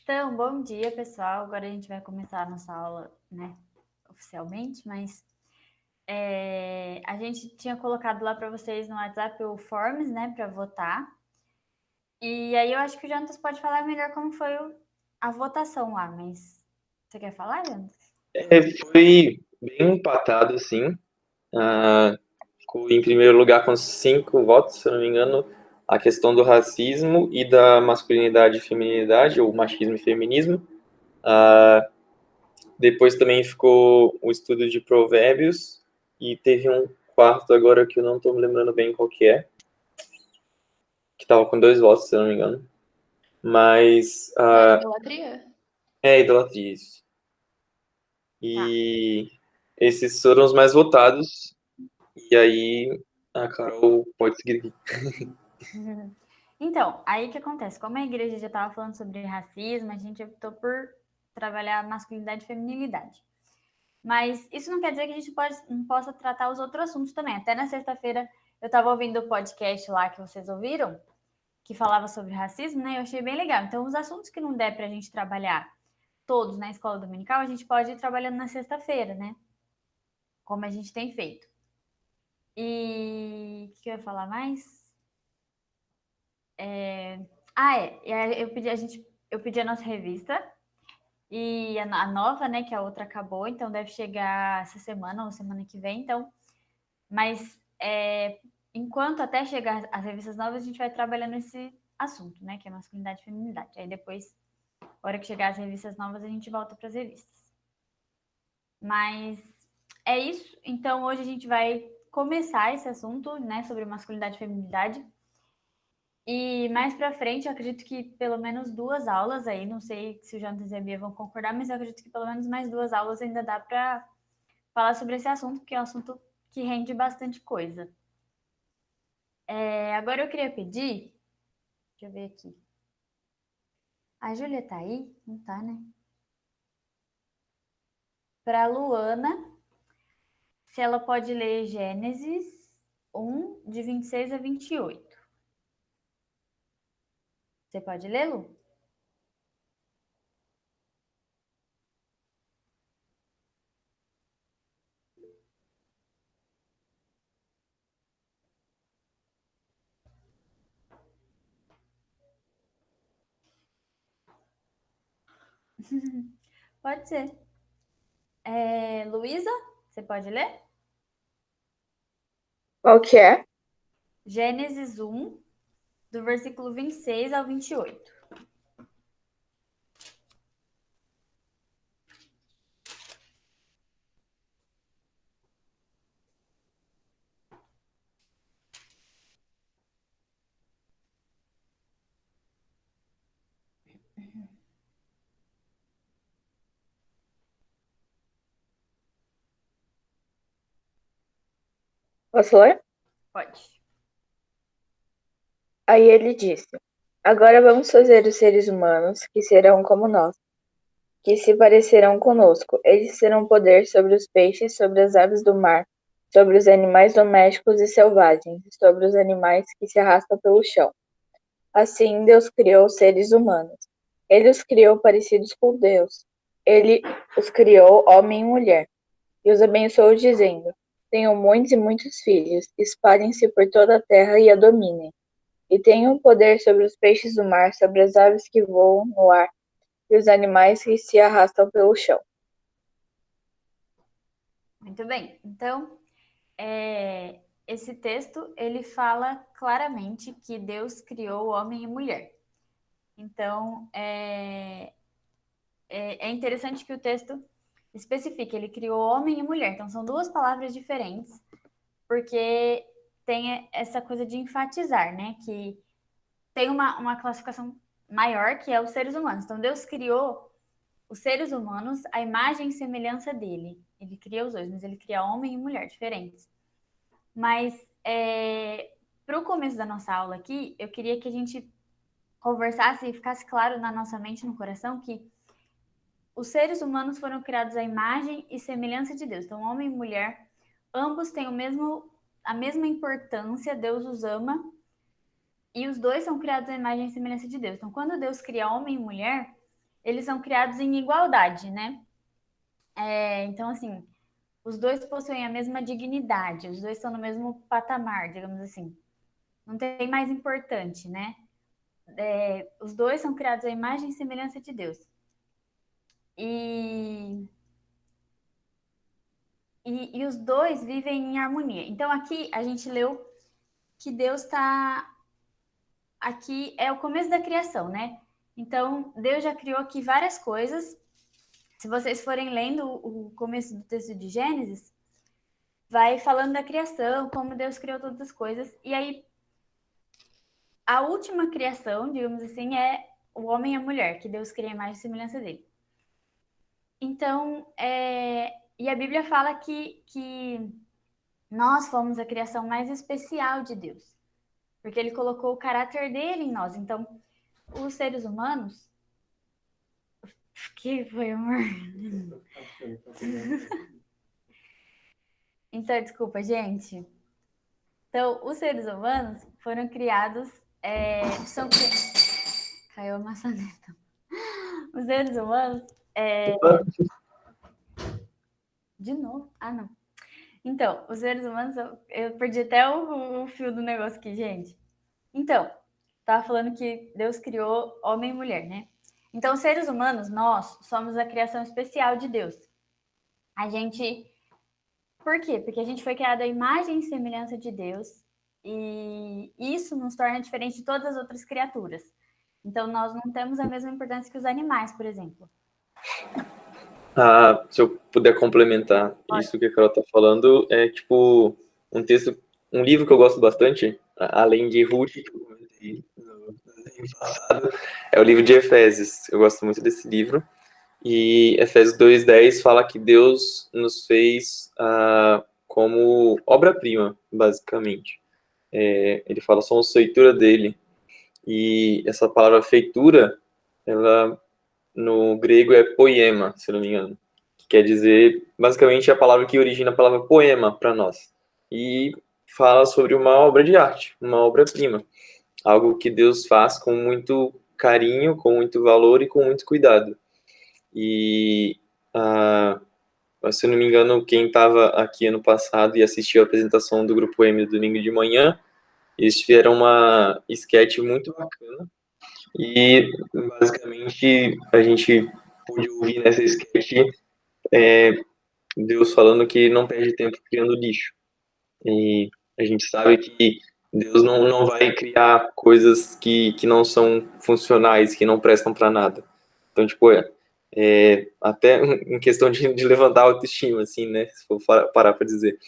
Então, bom dia, pessoal. Agora a gente vai começar a nossa aula, né, oficialmente, mas a gente tinha colocado lá para vocês no WhatsApp o Forms, né, para votar. E aí eu acho que o Jantas pode falar melhor como foi a votação lá, mas você quer falar, Jantas? Foi bem empatado, assim. Ficou em primeiro lugar com 5 votos, se eu não me engano, a questão do racismo e da masculinidade e feminilidade, ou machismo e feminismo. Depois também ficou o estudo de provérbios, e teve um quarto agora que eu não estou me lembrando bem qual que estava com 2 votos, se eu não me engano. Mas Idolatria? idolatria, isso. Tá. E esses foram os mais votados. E aí, a Carol pode seguir aqui. Então, aí o que acontece? Como a igreja já estava falando sobre racismo, a gente optou por trabalhar masculinidade e feminilidade. Mas isso não quer dizer que a gente não possa tratar os outros assuntos também. Até na sexta-feira eu estava ouvindo o podcast lá que vocês ouviram, que falava sobre racismo, né? Eu achei bem legal. Então, os assuntos que não der para a gente trabalhar todos na escola dominical, a gente pode ir trabalhando na sexta-feira, né? Como a gente tem feito. E o que eu ia falar mais? Eu pedi a nossa revista e a nova, né? Que a outra acabou, então deve chegar essa semana ou semana que vem. Então, mas enquanto até chegar as revistas novas, a gente vai trabalhando esse assunto, né? Que é masculinidade e feminilidade. Aí depois, na hora que chegar as revistas novas, a gente volta para as revistas. Mas é isso. Então, hoje a gente vai começar esse assunto, né? Sobre masculinidade e feminilidade. E mais para frente, eu acredito que pelo menos 2 aulas aí, não sei se o Jonas e a Bia vão concordar, mas eu acredito que pelo menos mais 2 aulas ainda dá para falar sobre esse assunto, porque é um assunto que rende bastante coisa. Agora eu queria pedir, deixa eu ver aqui. A Júlia tá aí? Não tá, né? Para a Luana, se ela pode ler Gênesis 1, de 26 a 28. Você pode ler, Lu? Pode ser. Luísa, você pode ler? Qual que é? Gênesis 1, do versículo 26 ao 28. Posso ler? Pode. Aí ele disse: Agora vamos fazer os seres humanos, que serão como nós, que se parecerão conosco. Eles terão poder sobre os peixes, sobre as aves do mar, sobre os animais domésticos e selvagens, e sobre os animais que se arrastam pelo chão. Assim Deus criou os seres humanos. Ele os criou parecidos com Deus. Ele os criou homem e mulher, e os abençoou, dizendo: Tenham muitos e muitos filhos, espalhem-se por toda a terra e a dominem. E tenham poder sobre os peixes do mar, sobre as aves que voam no ar e os animais que se arrastam pelo chão. Muito bem. Então, esse texto, ele fala claramente que Deus criou homem e mulher. Então, é interessante que o texto especifique, ele criou homem e mulher. Então, são 2 palavras diferentes, porque tem essa coisa de enfatizar, né? Que tem uma classificação maior, que é os seres humanos. Então, Deus criou os seres humanos à imagem e semelhança dele. Ele cria os dois, mas ele cria homem e mulher diferentes. Mas, para o começo da nossa aula aqui, eu queria que a gente conversasse e ficasse claro na nossa mente e no coração que os seres humanos foram criados à imagem e semelhança de Deus. Então, homem e mulher, ambos têm a mesma importância, Deus os ama, e os dois são criados à imagem e semelhança de Deus. Então, quando Deus cria homem e mulher, eles são criados em igualdade, né? Então, assim, os dois possuem a mesma dignidade, os dois estão no mesmo patamar, digamos assim. Não tem mais importante, né? Os dois são criados à imagem e semelhança de Deus. E os dois vivem em harmonia. Então, aqui a gente leu que Deus está... Aqui é o começo da criação, né? Então, Deus já criou aqui várias coisas. Se vocês forem lendo o começo do texto de Gênesis, vai falando da criação, como Deus criou todas as coisas. E aí, a última criação, digamos assim, é o homem e a mulher, que Deus cria a imagem e semelhança dele. Então, e a Bíblia fala que nós fomos a criação mais especial de Deus, porque ele colocou o caráter dele em nós. Então, os seres humanos... Que foi, amor? Então, desculpa, gente. Então, os seres humanos foram criados... Caiu a maçaneta. Os seres humanos... De novo? Ah, não. Então, os seres humanos... Eu perdi até o fio do negócio aqui, gente. Então, tava falando que Deus criou homem e mulher, né? Então, os seres humanos, nós somos a criação especial de Deus. A gente... Por quê? Porque a gente foi criado à imagem e semelhança de Deus, e isso nos torna diferente de todas as outras criaturas. Então, nós não temos a mesma importância que os animais, por exemplo. Se eu puder complementar isso que a Carol tá falando, é tipo um livro que eu gosto bastante, além de Ruth, que eu comentei no passado, é o livro de Efésios. Eu gosto muito desse livro. E Efésios 2:10 fala que Deus nos fez como obra-prima, basicamente. Ele fala, somos feitura dele. E essa palavra feitura, ela no grego é poema, se não me engano. Que quer dizer, basicamente, a palavra que origina a palavra poema para nós. E fala sobre uma obra de arte, uma obra-prima. Algo que Deus faz com muito carinho, com muito valor e com muito cuidado. E, se eu não me engano, quem estava aqui ano passado e assistiu a apresentação do Grupo M do domingo de manhã, eles tiveram uma sketch muito bacana. E, basicamente, a gente pôde ouvir nessa sketch Deus falando que não perde tempo criando lixo. E a gente sabe que Deus não vai criar coisas que não são funcionais, que não prestam para nada. Então, tipo, até em questão de levantar a autoestima, assim, né? Se for parar para dizer.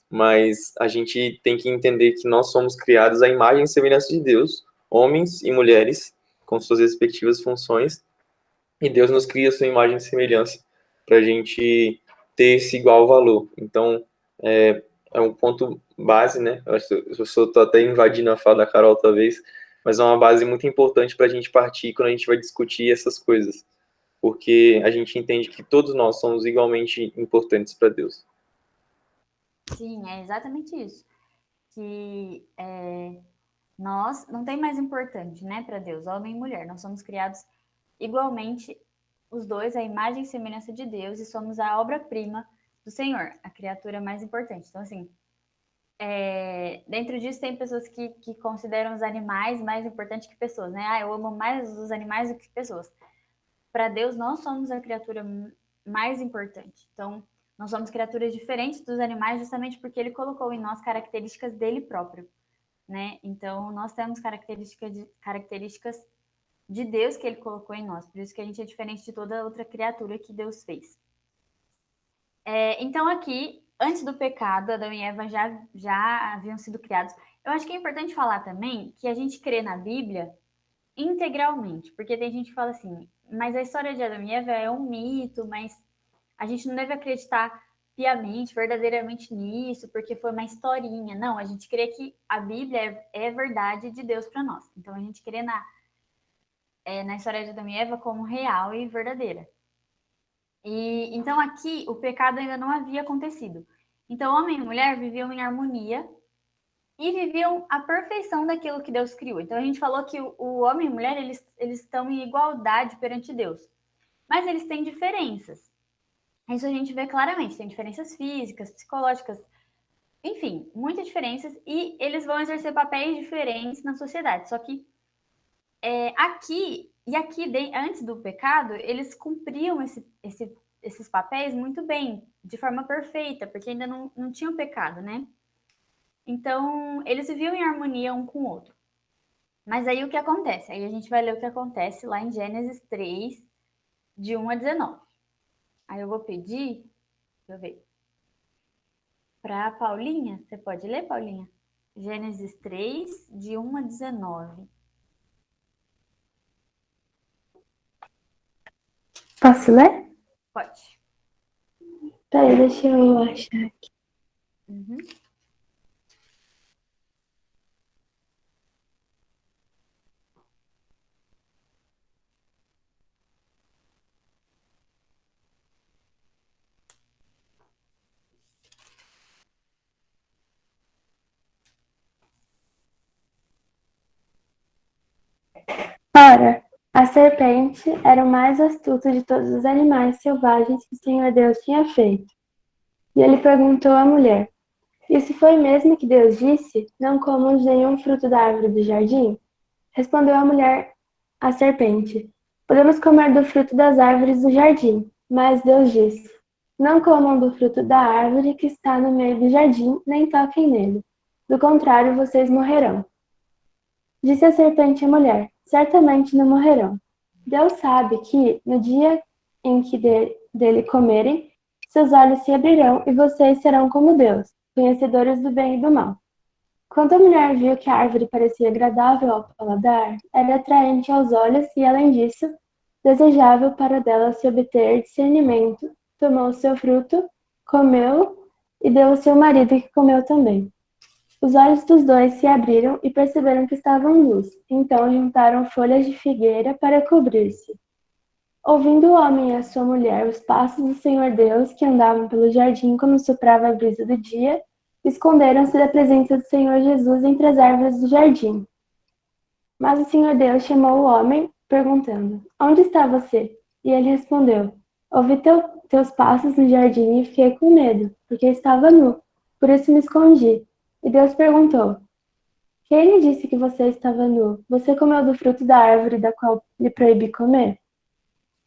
Mas a gente tem que entender que nós somos criados à imagem e semelhança de Deus, homens e mulheres, com suas respectivas funções, e Deus nos cria a sua imagem e semelhança para a gente ter esse igual valor. Então, é um ponto base, né? Eu estou até invadindo a fala da Carol, talvez, mas é uma base muito importante para a gente partir quando a gente vai discutir essas coisas, porque a gente entende que todos nós somos igualmente importantes para Deus. Sim, é exatamente isso. Que nós não tem mais importante, né, para Deus, homem e mulher. Nós somos criados igualmente, os dois, à imagem e semelhança de Deus, e somos a obra-prima do Senhor, a criatura mais importante. Então, assim, dentro disso tem pessoas que consideram os animais mais importantes que pessoas, né? Eu amo mais os animais do que pessoas. Para Deus, nós somos a criatura mais importante. Então, nós somos criaturas diferentes dos animais justamente porque ele colocou em nós características dele próprio, né? Então, nós temos características de Deus que ele colocou em nós. Por isso que a gente é diferente de toda outra criatura que Deus fez. Então, aqui, antes do pecado, Adão e Eva já haviam sido criados. Eu acho que é importante falar também que a gente crê na Bíblia integralmente, porque tem gente que fala assim, mas a história de Adão e Eva é um mito, mas a gente não deve acreditar piamente, verdadeiramente nisso, porque foi uma historinha. Não, a gente crê que a Bíblia é verdade de Deus para nós. Então, a gente crê na história de Adão e Eva como real e verdadeira. E então aqui o pecado ainda não havia acontecido. Então homem e mulher viviam em harmonia e viviam a perfeição daquilo que Deus criou. Então a gente falou que o homem e a mulher eles estão em igualdade perante Deus. mas eles têm diferenças. Isso a gente vê claramente, tem diferenças físicas, psicológicas, enfim, muitas diferenças, e eles vão exercer papéis diferentes na sociedade. Só que aqui, antes do pecado, eles cumpriam esses papéis muito bem, de forma perfeita, porque ainda não tinham pecado, né? Então, eles viviam em harmonia um com o outro. Mas aí o que acontece? Aí a gente vai ler o que acontece lá em Gênesis 3, de 1 a 19. Aí eu vou pedir, deixa eu ver, para Paulinha. Você pode ler, Paulinha? Gênesis 3, de 1 a 19. Posso ler? Pode. Peraí, deixa eu achar. Uhum. Ora, a serpente era o mais astuto de todos os animais selvagens que o Senhor Deus tinha feito. E ele perguntou à mulher: Isso foi mesmo que Deus disse? Não comamos nenhum fruto da árvore do jardim? Respondeu a mulher à serpente: Podemos comer do fruto das árvores do jardim. Mas Deus disse: Não comam do fruto da árvore que está no meio do jardim, nem toquem nele. Do contrário, vocês morrerão. Disse a serpente à mulher: Certamente não morrerão. Deus sabe que, no dia em que dele comerem, seus olhos se abrirão e vocês serão como Deus, conhecedores do bem e do mal. Quando a mulher viu que a árvore parecia agradável ao paladar, era atraente aos olhos e, além disso, desejável para dela se obter discernimento, tomou o seu fruto, comeu e deu ao seu marido, que comeu também. Os olhos dos dois se abriram e perceberam que estavam nus. Então juntaram folhas de figueira para cobrir-se. Ouvindo o homem e a sua mulher os passos do Senhor Deus que andavam pelo jardim quando soprava a brisa do dia, esconderam-se da presença do Senhor Jesus entre as árvores do jardim. Mas o Senhor Deus chamou o homem, perguntando: Onde está você? E ele respondeu: Ouvi teus passos no jardim e fiquei com medo, porque estava nu. Por isso me escondi. E Deus perguntou: Quem lhe disse que você estava nu? Você comeu do fruto da árvore da qual lhe proibi comer?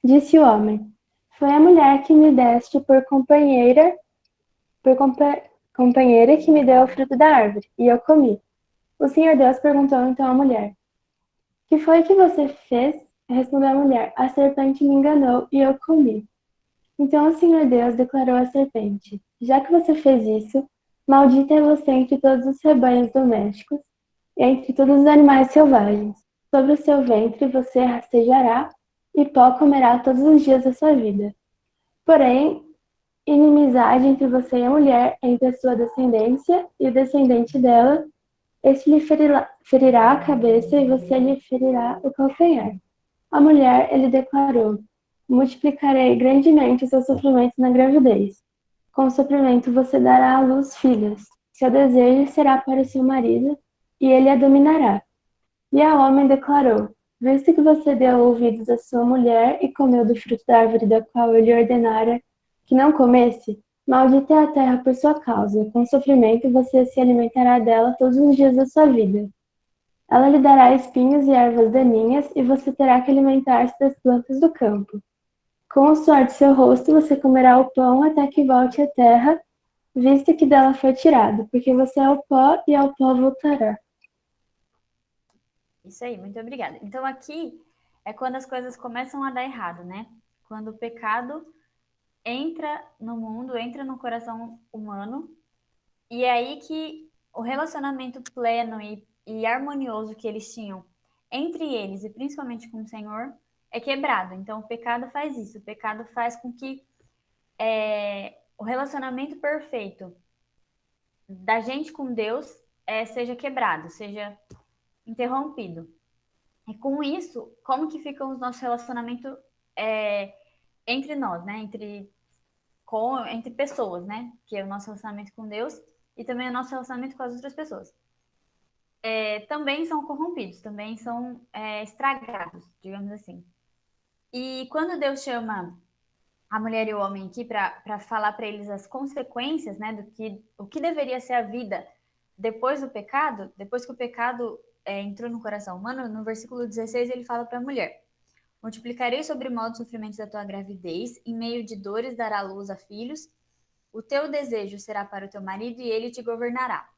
Disse o homem: Foi a mulher que me deste por companheira que me deu o fruto da árvore, e eu comi. O Senhor Deus perguntou então à mulher: Que foi que você fez? Respondeu a mulher: A serpente me enganou e eu comi. Então o Senhor Deus declarou à serpente: Já que você fez isso, maldita é você entre todos os rebanhos domésticos e entre todos os animais selvagens. Sobre o seu ventre você rastejará e pó comerá todos os dias da sua vida. Porém, inimizade entre você e a mulher, entre a sua descendência e o descendente dela, este lhe ferirá a cabeça e você lhe ferirá o calcanhar. A mulher, ele declarou: Multiplicarei grandemente o seu sofrimento na gravidez. Com o sofrimento você dará à luz filhos. Seu desejo será para o seu marido, e ele a dominará. E a homem declarou: Visto que você deu ouvidos à sua mulher e comeu do fruto da árvore da qual eu lhe ordenara que não comesse, maldita é a terra por sua causa. Com sofrimento você se alimentará dela todos os dias da sua vida. Ela lhe dará espinhos e ervas daninhas, e você terá que alimentar-se das plantas do campo. Com o suor de seu rosto você comerá o pão até que volte à terra, visto que dela foi tirado, porque você é o pó e ao pó voltará. Isso aí, muito obrigada. Então aqui é quando as coisas começam a dar errado, né? Quando o pecado entra no mundo, entra no coração humano, e é aí que o relacionamento pleno e harmonioso que eles tinham entre eles e principalmente com o Senhor é quebrado. Então o pecado faz isso, o pecado faz com que o relacionamento perfeito da gente com Deus seja quebrado, seja interrompido. E com isso, como que fica o nosso relacionamento entre nós, né? Entre pessoas, né? Que é o nosso relacionamento com Deus e também o nosso relacionamento com as outras pessoas. Também são corrompidos, também são estragados, digamos assim. E quando Deus chama a mulher e o homem aqui para falar para eles as consequências, né, o que deveria ser a vida depois do pecado, depois que o pecado entrou no coração humano, no versículo 16 ele fala para a mulher: multiplicarei sobre modo os sofrimentos da tua gravidez, em meio de dores dará luz a filhos, o teu desejo será para o teu marido e ele te governará.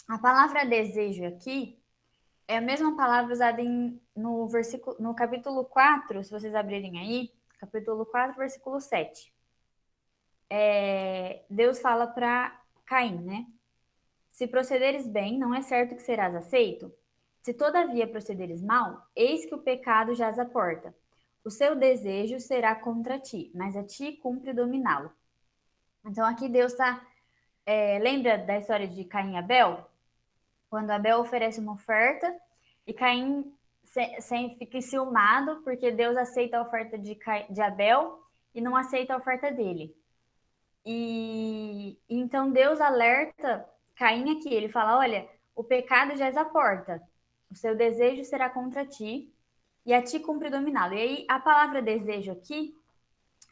A palavra desejo aqui é a mesma palavra usada no capítulo 4, se vocês abrirem aí, capítulo 4, versículo 7. Deus fala para Caim, né? Se procederes bem, não é certo que serás aceito? Se todavia procederes mal, eis que o pecado jaz à porta. O seu desejo será contra ti, mas a ti cumpre dominá-lo. Então aqui Deus está... lembra da história de Caim e Abel? Quando Abel oferece uma oferta e Caim fica enciumado porque Deus aceita a oferta de Abel e não aceita a oferta dele. E então Deus alerta Caim aqui, ele fala: olha, o pecado jaz à porta, o seu desejo será contra ti e a ti cumpre dominá-lo. E aí a palavra desejo aqui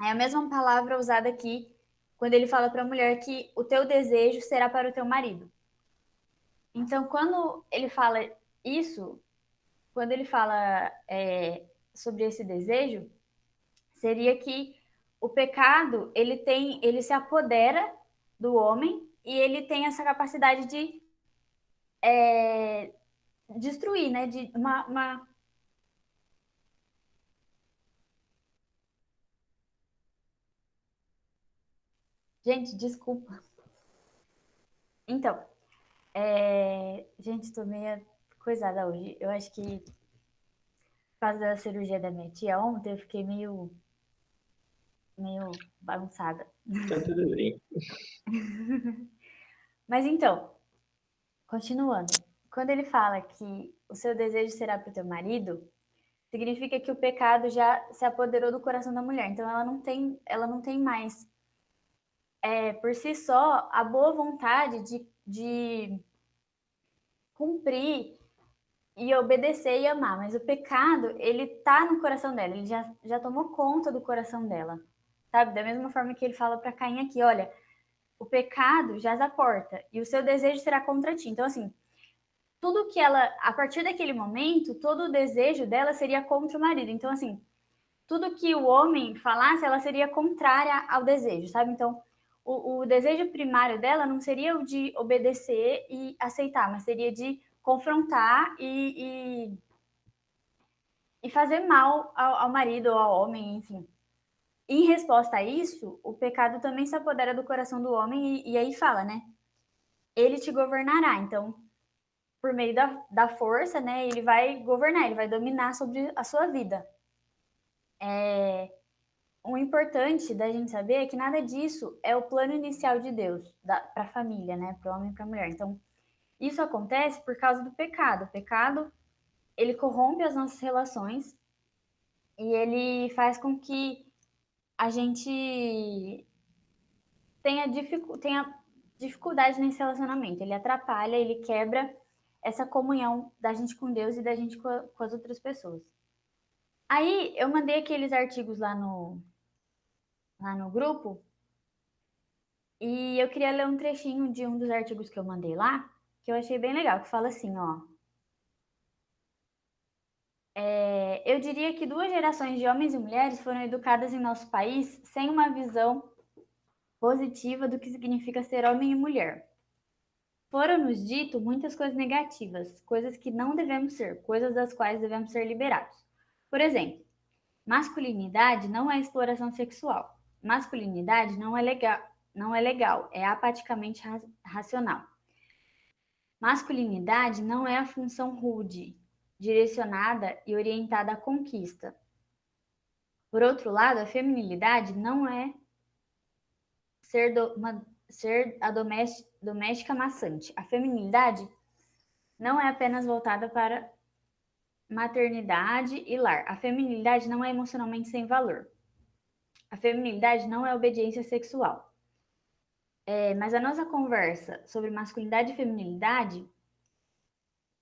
é a mesma palavra usada aqui quando ele fala para a mulher que o teu desejo será para o teu marido. Então, quando ele fala isso, quando ele fala sobre esse desejo, seria que o pecado ele se apodera do homem e ele tem essa capacidade de destruir, né? De uma... Gente, desculpa. Então, gente, tô meio coisada hoje. Eu acho que por causa da cirurgia da minha tia ontem, eu fiquei meio bagunçada. Tá tudo bem. Mas então, continuando. Quando ele fala que o seu desejo será para o teu marido, significa que o pecado já se apoderou do coração da mulher. Então ela não tem mais por si só a boa vontade de cumprir e obedecer e amar. Mas o pecado, ele tá no coração dela, ele já tomou conta do coração dela. Sabe? Da mesma forma que ele fala para Caim aqui, olha, o pecado jaz à porta e o seu desejo será contra ti. Então, assim, tudo que ela, a partir daquele momento, todo o desejo dela seria contra o marido. Então, assim, tudo que o homem falasse, ela seria contrária ao desejo, sabe? Então, o desejo primário dela não seria o de obedecer e aceitar, mas seria de confrontar e fazer mal ao marido ou ao homem, enfim. Em resposta a isso, o pecado também se apodera do coração do homem e aí fala, né? Ele te governará. Então, por meio da força, né? Ele vai governar, ele vai dominar sobre a sua vida. O importante da gente saber é que nada disso é o plano inicial de Deus para a família, né? Para o homem e para a mulher. Então, isso acontece por causa do pecado. O pecado, ele corrompe as nossas relações e ele faz com que a gente tenha dificuldade nesse relacionamento. Ele atrapalha, ele quebra essa comunhão da gente com Deus e da gente com as outras pessoas. Aí, eu mandei aqueles artigos lá no grupo e eu queria ler um trechinho de um dos artigos que eu mandei lá, que eu achei bem legal, que fala assim, ó. Eu diria que 2 gerações de homens e mulheres foram educadas em nosso país sem uma visão positiva do que significa ser homem e mulher. Foram-nos dito muitas coisas negativas, coisas que não devemos ser, coisas das quais devemos ser liberados. Por exemplo, masculinidade não é exploração sexual. Masculinidade não é legal, é apaticamente racional. Masculinidade não é a função rude, direcionada e orientada à conquista. Por outro lado, a feminilidade não é ser a doméstica maçante. A feminilidade não é apenas voltada para maternidade e lar. A feminilidade não é emocionalmente sem valor. A feminilidade não é obediência sexual. Mas a nossa conversa sobre masculinidade e feminilidade,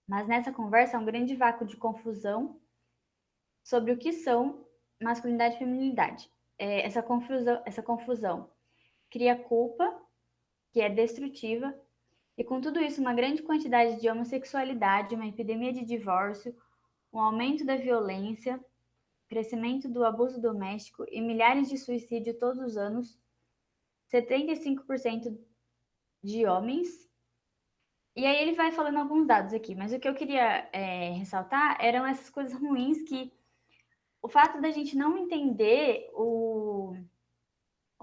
mas nessa conversa há um grande vácuo de confusão sobre o que são masculinidade e feminilidade. Essa confusão cria culpa, que é destrutiva, e com tudo isso, uma grande quantidade de homossexualidade, uma epidemia de divórcio, um aumento da violência, crescimento do abuso doméstico e milhares de suicídios todos os anos, 75% de homens. E aí ele vai falando alguns dados aqui, mas o que eu queria ressaltar eram essas coisas ruins que o fato da gente não entender o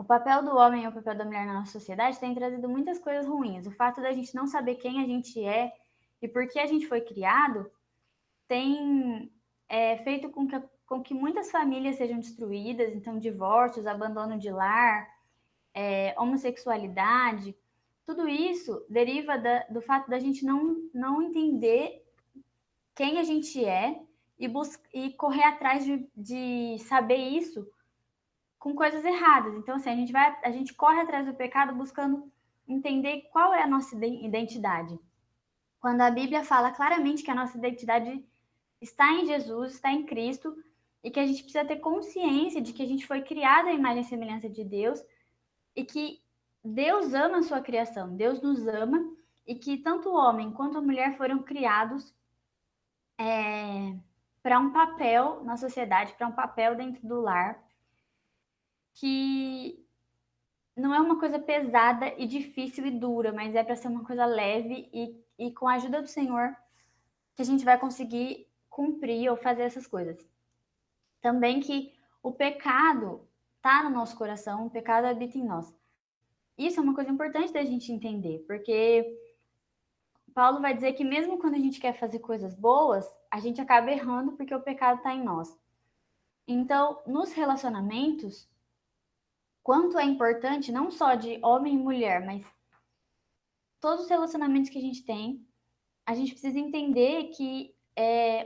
papel do homem e o papel da mulher na nossa sociedade tem trazido muitas coisas ruins. O fato da gente não saber quem a gente é e por que a gente foi criado tem feito com que muitas famílias sejam destruídas, então divórcios, abandono de lar, homossexualidade, tudo isso deriva do fato da gente não entender quem a gente é e correr atrás de saber isso com coisas erradas. Então, assim, a gente corre atrás do pecado buscando entender qual é a nossa identidade. Quando a Bíblia fala claramente que a nossa identidade está em Jesus, está em Cristo, e que a gente precisa ter consciência de que a gente foi criado à imagem e semelhança de Deus, e que Deus ama a sua criação, Deus nos ama, e que tanto o homem quanto a mulher foram criados para um papel na sociedade, para um papel dentro do lar, que não é uma coisa pesada e difícil e dura, mas é para ser uma coisa leve e com a ajuda do Senhor que a gente vai conseguir cumprir ou fazer essas coisas. Também que o pecado está no nosso coração, o pecado habita em nós. Isso é uma coisa importante da gente entender, porque Paulo vai dizer que mesmo quando a gente quer fazer coisas boas, a gente acaba errando porque o pecado está em nós. Então, nos relacionamentos, quanto é importante, não só de homem e mulher, mas todos os relacionamentos que a gente precisa entender que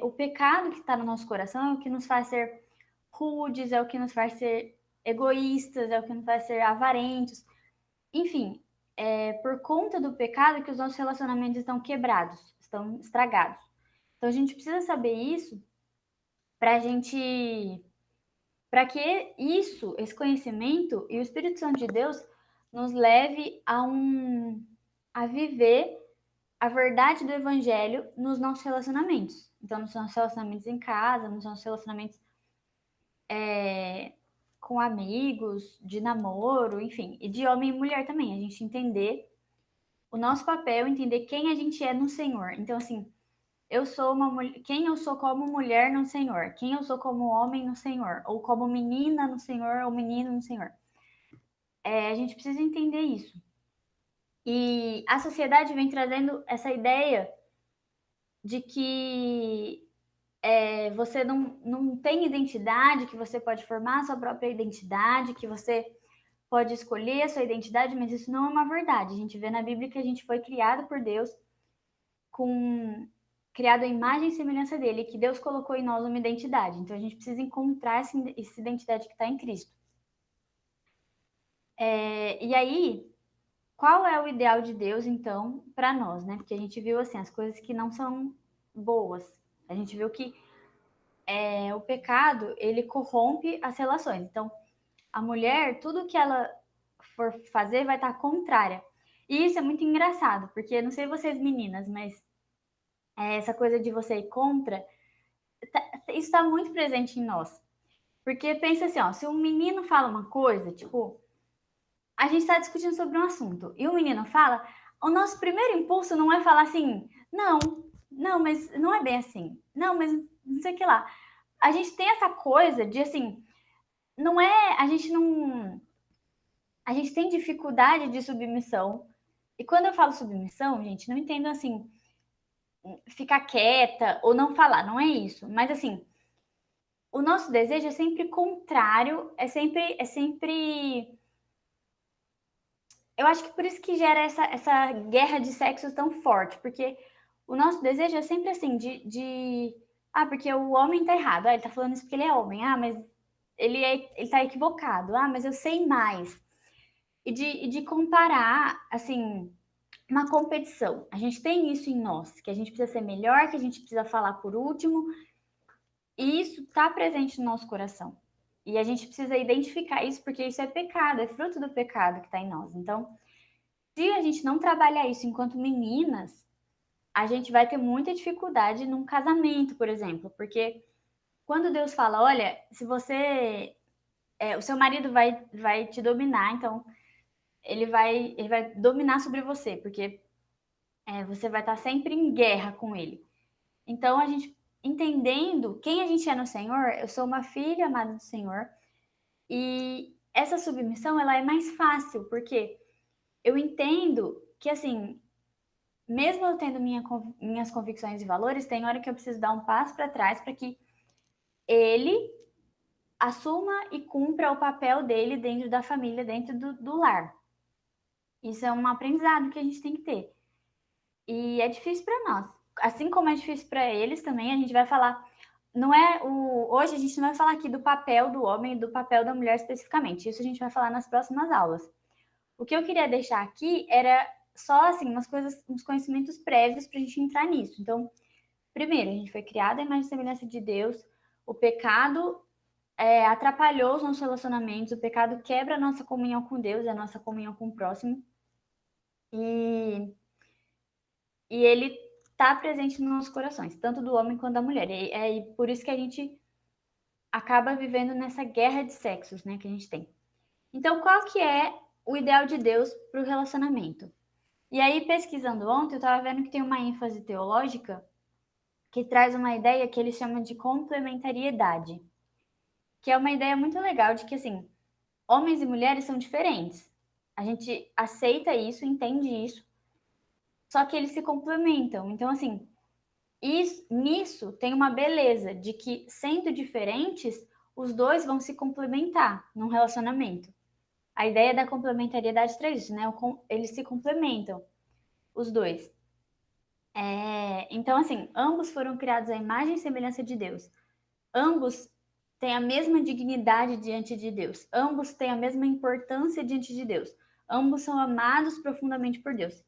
o pecado que está no nosso coração é o que nos faz ser rudes, é o que nos faz ser egoístas, é o que nos faz ser avarentos. Enfim, por conta do pecado que os nossos relacionamentos estão quebrados, estão estragados. Então a gente precisa saber isso para que esse conhecimento e o Espírito Santo de Deus nos leve a viver a verdade do Evangelho nos nossos relacionamentos. Então, nos nossos relacionamentos em casa, nos nossos relacionamentos com amigos, de namoro, enfim, e de homem e mulher também. A gente entender o nosso papel, entender quem a gente é no Senhor. Então, assim, eu sou uma mulher, quem eu sou como mulher no Senhor, quem eu sou como homem no Senhor, ou como menina no Senhor, ou menino no Senhor. A gente precisa entender isso. E a sociedade vem trazendo essa ideia de que você não tem identidade, que você pode formar a sua própria identidade, que você pode escolher a sua identidade, mas isso não é uma verdade. A gente vê na Bíblia que a gente foi criado por Deus, criado à imagem e semelhança dele, que Deus colocou em nós uma identidade. Então a gente precisa encontrar essa identidade que está em Cristo. E aí, qual é o ideal de Deus, então, para nós, né? Porque a gente viu, assim, as coisas que não são boas. A gente viu que o pecado, ele corrompe as relações. Então, a mulher, tudo que ela for fazer vai estar contrária. E isso é muito engraçado, porque, não sei vocês meninas, mas essa coisa de você ir contra, isso está muito presente em nós. Porque pensa assim, ó, se um menino fala uma coisa, tipo, a gente está discutindo sobre um assunto, e o menino fala, o nosso primeiro impulso não é falar assim, não, mas não é bem assim, não, mas não sei o que lá. A gente tem essa coisa de, assim, a gente tem dificuldade de submissão, e quando eu falo submissão, gente, não entendo assim, ficar quieta ou não falar, não é isso, mas assim, o nosso desejo é sempre contrário, é sempre... Eu acho que por isso que gera essa guerra de sexos tão forte, porque o nosso desejo é sempre assim, porque o homem tá errado, ele tá falando isso porque ele é homem, mas ele tá equivocado, mas eu sei mais. E de comparar, assim, uma competição. A gente tem isso em nós, que a gente precisa ser melhor, que a gente precisa falar por último, e isso tá presente no nosso coração. E a gente precisa identificar isso, porque isso é pecado, é fruto do pecado que está em nós. Então, se a gente não trabalhar isso enquanto meninas, a gente vai ter muita dificuldade num casamento, por exemplo. Porque quando Deus fala, olha, se você... o seu marido vai te dominar, então ele vai dominar sobre você, porque você vai estar sempre em guerra com ele. Então, a gente entendendo quem a gente é no Senhor, eu sou uma filha amada do Senhor, e essa submissão, ela é mais fácil, porque eu entendo que, assim, mesmo eu tendo minhas convicções e valores, tem hora que eu preciso dar um passo para trás para que ele assuma e cumpra o papel dele dentro da família, dentro do lar. Isso é um aprendizado que a gente tem que ter. E é difícil para nós. Assim como é difícil para eles também, a gente vai falar. Hoje a gente não vai falar aqui do papel do homem e do papel da mulher especificamente. Isso a gente vai falar nas próximas aulas. O que eu queria deixar aqui era só assim uns conhecimentos prévios para a gente entrar nisso. Então, primeiro, a gente foi criada à imagem e semelhança de Deus. O pecado atrapalhou os nossos relacionamentos. O pecado quebra a nossa comunhão com Deus, a nossa comunhão com o próximo. E ele está presente nos nossos corações, tanto do homem quanto da mulher. E por isso que a gente acaba vivendo nessa guerra de sexos, né, que a gente tem. Então, qual que é o ideal de Deus para o relacionamento? E aí, pesquisando ontem, eu estava vendo que tem uma ênfase teológica que traz uma ideia que eles chamam de complementariedade, que é uma ideia muito legal de que, assim, homens e mulheres são diferentes. A gente aceita isso, entende isso, só que eles se complementam. Então, assim, nisso tem uma beleza de que, sendo diferentes, os dois vão se complementar num relacionamento. A ideia da complementariedade traz isso, né? Eles se complementam, os dois. Então, assim, ambos foram criados à imagem e semelhança de Deus. Ambos têm a mesma dignidade diante de Deus. Ambos têm a mesma importância diante de Deus. Ambos são amados profundamente por Deus.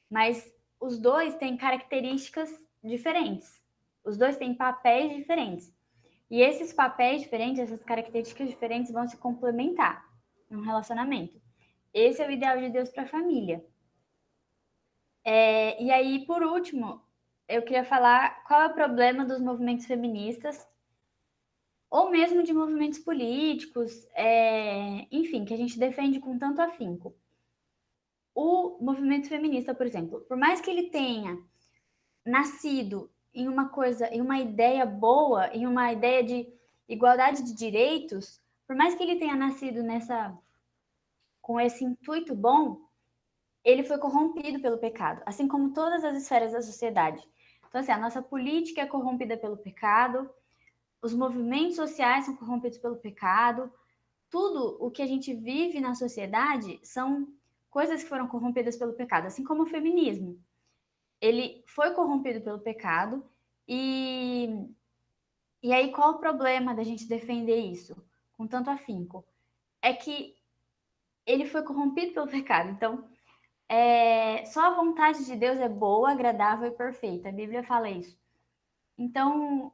Mas os dois têm características diferentes. Os dois têm papéis diferentes. E esses papéis diferentes, essas características diferentes vão se complementar num relacionamento. Esse é o ideal de Deus para a família. E aí, por último, eu queria falar qual é o problema dos movimentos feministas, ou mesmo de movimentos políticos, enfim, que a gente defende com tanto afinco. O movimento feminista, por exemplo, por mais que ele tenha nascido em uma ideia boa, em uma ideia de igualdade de direitos, por mais que ele tenha nascido com esse intuito bom, ele foi corrompido pelo pecado, assim como todas as esferas da sociedade. Então, assim, a nossa política é corrompida pelo pecado, os movimentos sociais são corrompidos pelo pecado, tudo o que a gente vive na sociedade são coisas que foram corrompidas pelo pecado, assim como o feminismo. Ele foi corrompido pelo pecado e aí qual o problema da gente defender isso com tanto afinco? É que ele foi corrompido pelo pecado, então só a vontade de Deus é boa, agradável e perfeita. A Bíblia fala isso. Então,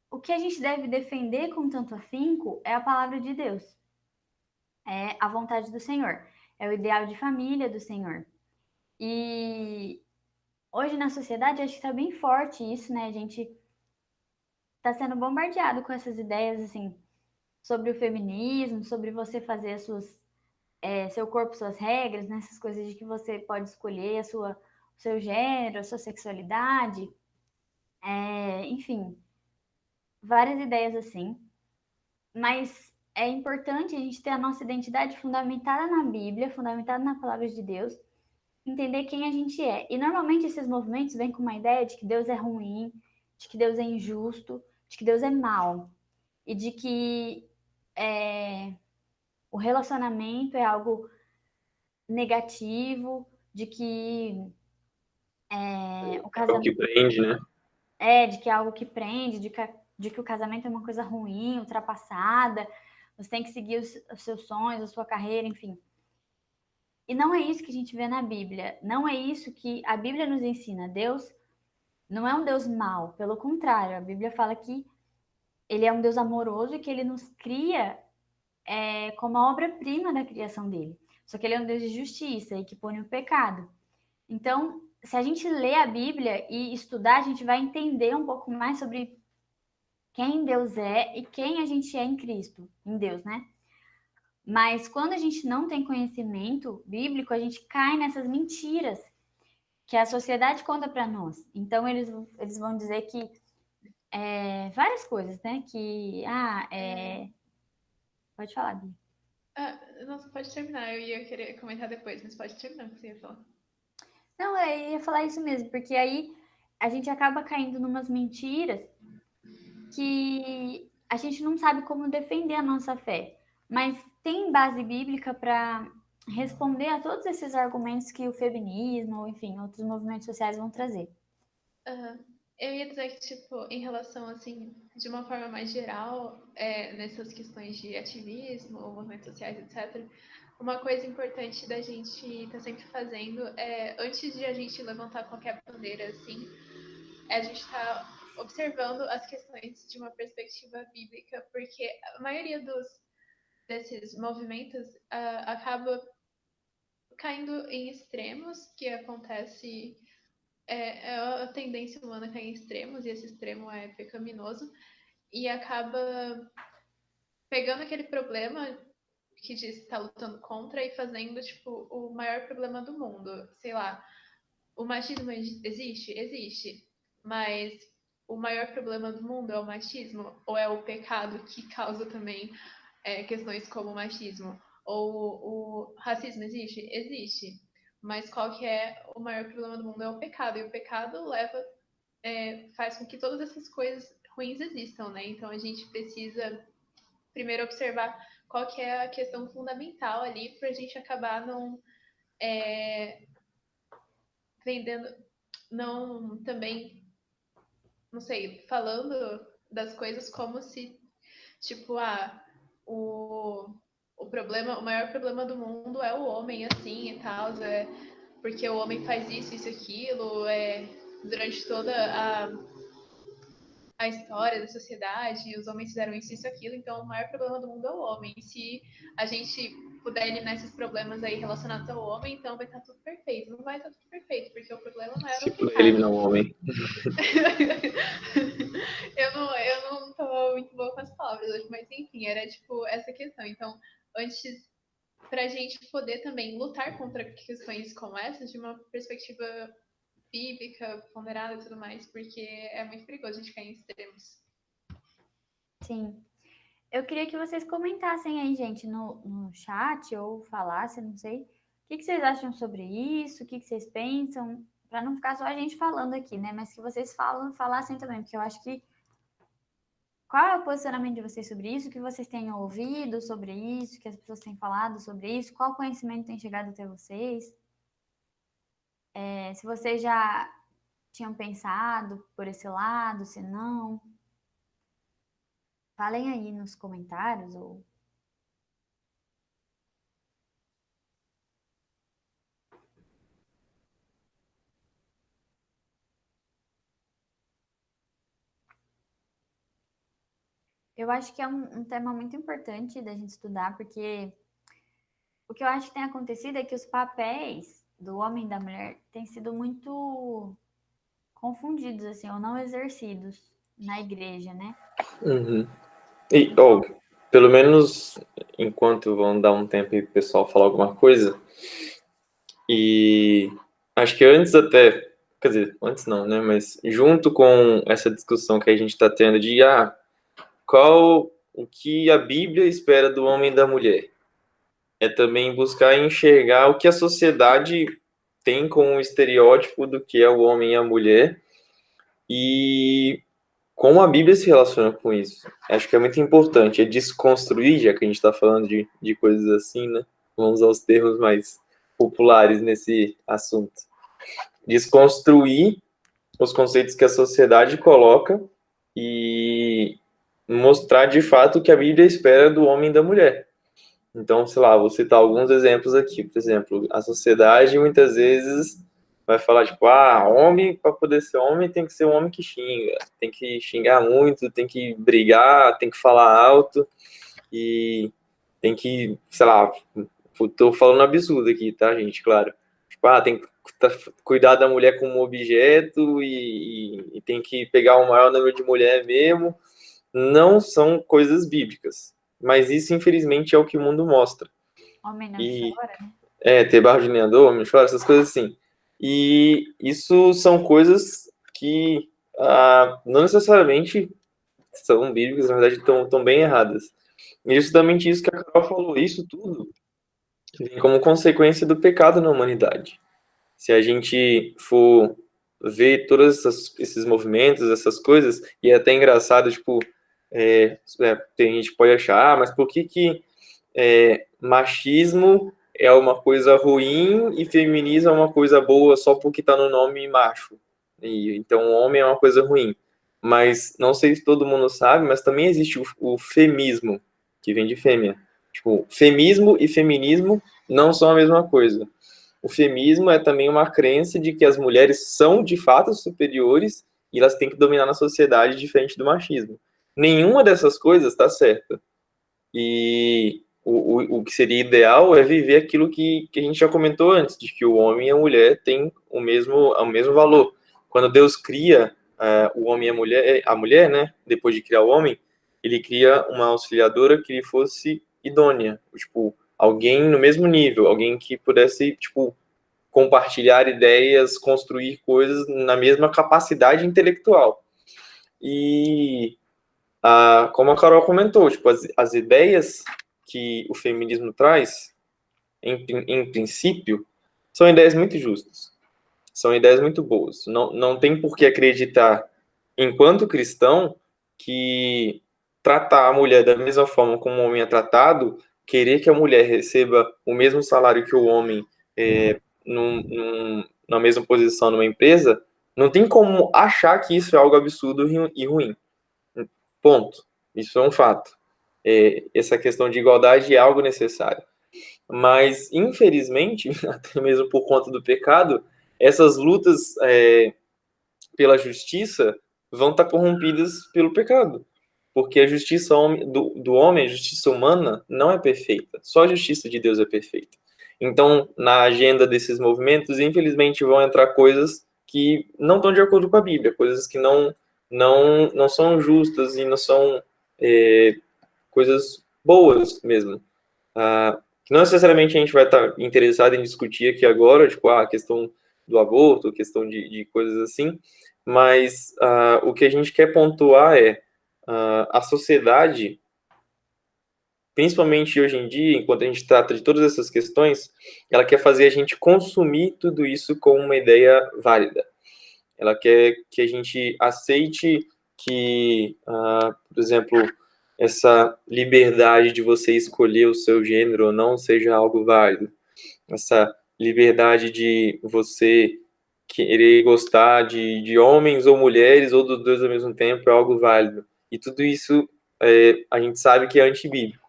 o que a gente deve defender com tanto afinco é a palavra de Deus. É a vontade do Senhor. É o ideal de família do Senhor. E hoje na sociedade acho que está bem forte isso, né? A gente está sendo bombardeado com essas ideias, assim, sobre o feminismo, sobre você fazer seu corpo, suas regras, né? Essas coisas de que você pode escolher o seu gênero, a sua sexualidade, enfim, várias ideias assim. Mas é importante a gente ter a nossa identidade fundamentada na Bíblia, fundamentada na palavra de Deus, entender quem a gente é. E normalmente esses movimentos vêm com uma ideia de que Deus é ruim, de que Deus é injusto, de que Deus é mau, e de que o relacionamento é algo negativo, de que o É o que prende, né? de que é algo que prende, de que o casamento é uma coisa ruim, ultrapassada, você tem que seguir os seus sonhos, a sua carreira, enfim. E não é isso que a gente vê na Bíblia, não é isso que a Bíblia nos ensina. Deus não é um Deus mau, pelo contrário, a Bíblia fala que ele é um Deus amoroso e que ele nos cria como a obra-prima da criação dele. Só que ele é um Deus de justiça e que pune o pecado. Então, se a gente lê a Bíblia e estudar, a gente vai entender um pouco mais sobre quem Deus é e quem a gente é em Cristo, em Deus, né? Mas quando a gente não tem conhecimento bíblico, a gente cai nessas mentiras que a sociedade conta para nós. Então, eles vão dizer que várias coisas, né? Que, pode falar, Bia. Nossa, pode terminar. Eu ia querer comentar depois, mas pode terminar o que você ia falar. Não, eu ia falar isso mesmo, porque aí a gente acaba caindo numas mentiras que a gente não sabe como defender a nossa fé. Mas tem base bíblica para responder a todos esses argumentos que o feminismo, ou enfim, outros movimentos sociais vão trazer. Eu ia dizer que, tipo, em relação, assim, de uma forma mais geral, nessas questões de ativismo, movimentos sociais, etc., uma coisa importante da gente estar sempre fazendo é, antes de a gente levantar qualquer bandeira, assim, a gente está observando as questões de uma perspectiva bíblica, porque a maioria desses movimentos acaba caindo em extremos, que acontece... É a tendência humana cair em extremos, e esse extremo é pecaminoso, e acaba pegando aquele problema que diz que está lutando contra e fazendo, tipo, o maior problema do mundo. Sei lá, o machismo existe? Existe. Mas o maior problema do mundo é o machismo? Ou é o pecado que causa também questões como o machismo? Ou o racismo existe? Existe. Mas qual que é o maior problema do mundo? É o pecado. E o pecado faz com que todas essas coisas ruins existam, né? Então a gente precisa primeiro observar qual que é a questão fundamental ali para a gente acabar não vendendo, não também, não sei, falando das coisas como se, tipo, o problema, o maior problema do mundo é o homem, assim, e tal, porque o homem faz isso, aquilo, durante toda a história da sociedade, os homens fizeram isso, aquilo, então o maior problema do mundo é o homem. E se a gente puder eliminar esses problemas aí relacionados ao homem, então vai estar tudo perfeito. Não vai estar tudo perfeito, porque o problema não era o pecado. Eliminar o homem. eu não tô muito boa com as palavras hoje, mas enfim, era tipo essa questão. Então, antes, pra gente poder também lutar contra questões como essas, de uma perspectiva bíblica, ponderada e tudo mais, porque é muito perigoso a gente cair em extremos. Sim. Eu queria que vocês comentassem aí, gente, no chat, ou falassem, não sei, o que vocês acham sobre isso, o que vocês pensam, para não ficar só a gente falando aqui, né? Mas que vocês falassem também, porque eu acho que qual é o posicionamento de vocês sobre isso, o que vocês têm ouvido sobre isso, que as pessoas têm falado sobre isso, qual conhecimento tem chegado até vocês? Se vocês já tinham pensado por esse lado, se não. Falem aí nos comentários ou... Eu acho que é um tema muito importante da gente estudar, porque o que eu acho que tem acontecido é que os papéis do homem e da mulher têm sido muito confundidos, assim, ou não exercidos na igreja, né? Uhum. E, pelo menos enquanto vão dar um tempo e o pessoal falar alguma coisa, e acho que antes até, quer dizer, antes não, né, mas junto com essa discussão que a gente está tendo de o que a Bíblia espera do homem e da mulher, é também buscar enxergar o que a sociedade tem como estereótipo do que é o homem e a mulher, e como a Bíblia se relaciona com isso. Acho que é muito importante, é desconstruir, já que a gente está falando de coisas assim, né? Vamos aos termos mais populares nesse assunto. Desconstruir os conceitos que a sociedade coloca e mostrar de fato o que a Bíblia espera do homem e da mulher. Então, sei lá, vou citar alguns exemplos aqui. Por exemplo, a sociedade muitas vezes vai falar, tipo, homem, para poder ser homem, tem que ser um homem que xinga, tem que xingar muito, tem que brigar, tem que falar alto. E tem que, sei lá, tô falando absurdo aqui, tá, gente? Claro. Tipo, tem que cuidar da mulher como objeto e tem que pegar o maior número de mulher mesmo. Não são coisas bíblicas. Mas isso, infelizmente, é o que o mundo mostra. Homem não E, chora, né? ter barro de lenhador, homem chora, essas coisas assim. E isso são coisas que não necessariamente são bíblicas, na verdade, estão bem erradas. E justamente isso que a Carol falou, isso tudo vem como consequência do pecado na humanidade. Se a gente for ver todos esses movimentos, essas coisas, e é até engraçado, tipo, tem gente que pode achar, mas por que machismo é uma coisa ruim e feminismo é uma coisa boa só porque está no nome macho? E, então, homem é uma coisa ruim. Mas, não sei se todo mundo sabe, mas também existe o femismo, que vem de fêmea. Tipo, femismo e feminismo não são a mesma coisa. O feminismo é também uma crença de que as mulheres são de fato superiores e elas têm que dominar na sociedade diferente do machismo. Nenhuma dessas coisas está certa. E o que seria ideal é viver aquilo que a gente já comentou antes, de que o homem e a mulher têm o mesmo valor. Quando Deus cria o homem e a mulher, né, depois de criar o homem, ele cria uma auxiliadora que lhe fosse idônea, tipo, alguém no mesmo nível, alguém que pudesse, tipo, compartilhar ideias, construir coisas na mesma capacidade intelectual. E como a Carol comentou, tipo, as ideias que o feminismo traz, em princípio, são ideias muito justas. São ideias muito boas. Não tem por que acreditar, enquanto cristão, que tratar a mulher da mesma forma como o homem é tratado, querer que a mulher receba o mesmo salário que o homem na mesma posição numa empresa, não tem como achar que isso é algo absurdo e ruim. Ponto. Isso é um fato. Essa questão de igualdade é algo necessário. Mas, infelizmente, até mesmo por conta do pecado, essas lutas pela justiça vão estar corrompidas pelo pecado. Porque a justiça do homem, a justiça humana, não é perfeita. Só a justiça de Deus é perfeita. Então, na agenda desses movimentos, infelizmente, vão entrar coisas que não estão de acordo com a Bíblia, coisas que não são justas e não são coisas boas mesmo. Não necessariamente a gente vai estar interessado em discutir aqui agora, tipo, a questão do aborto, a questão de coisas assim, mas o que a gente quer pontuar é a sociedade, principalmente hoje em dia, enquanto a gente trata de todas essas questões, ela quer fazer a gente consumir tudo isso como uma ideia válida. Ela quer que a gente aceite que, por exemplo, essa liberdade de você escolher o seu gênero ou não seja algo válido. Essa liberdade de você querer gostar de homens ou mulheres ou dos dois ao mesmo tempo é algo válido. E tudo isso a gente sabe que é antibíblico.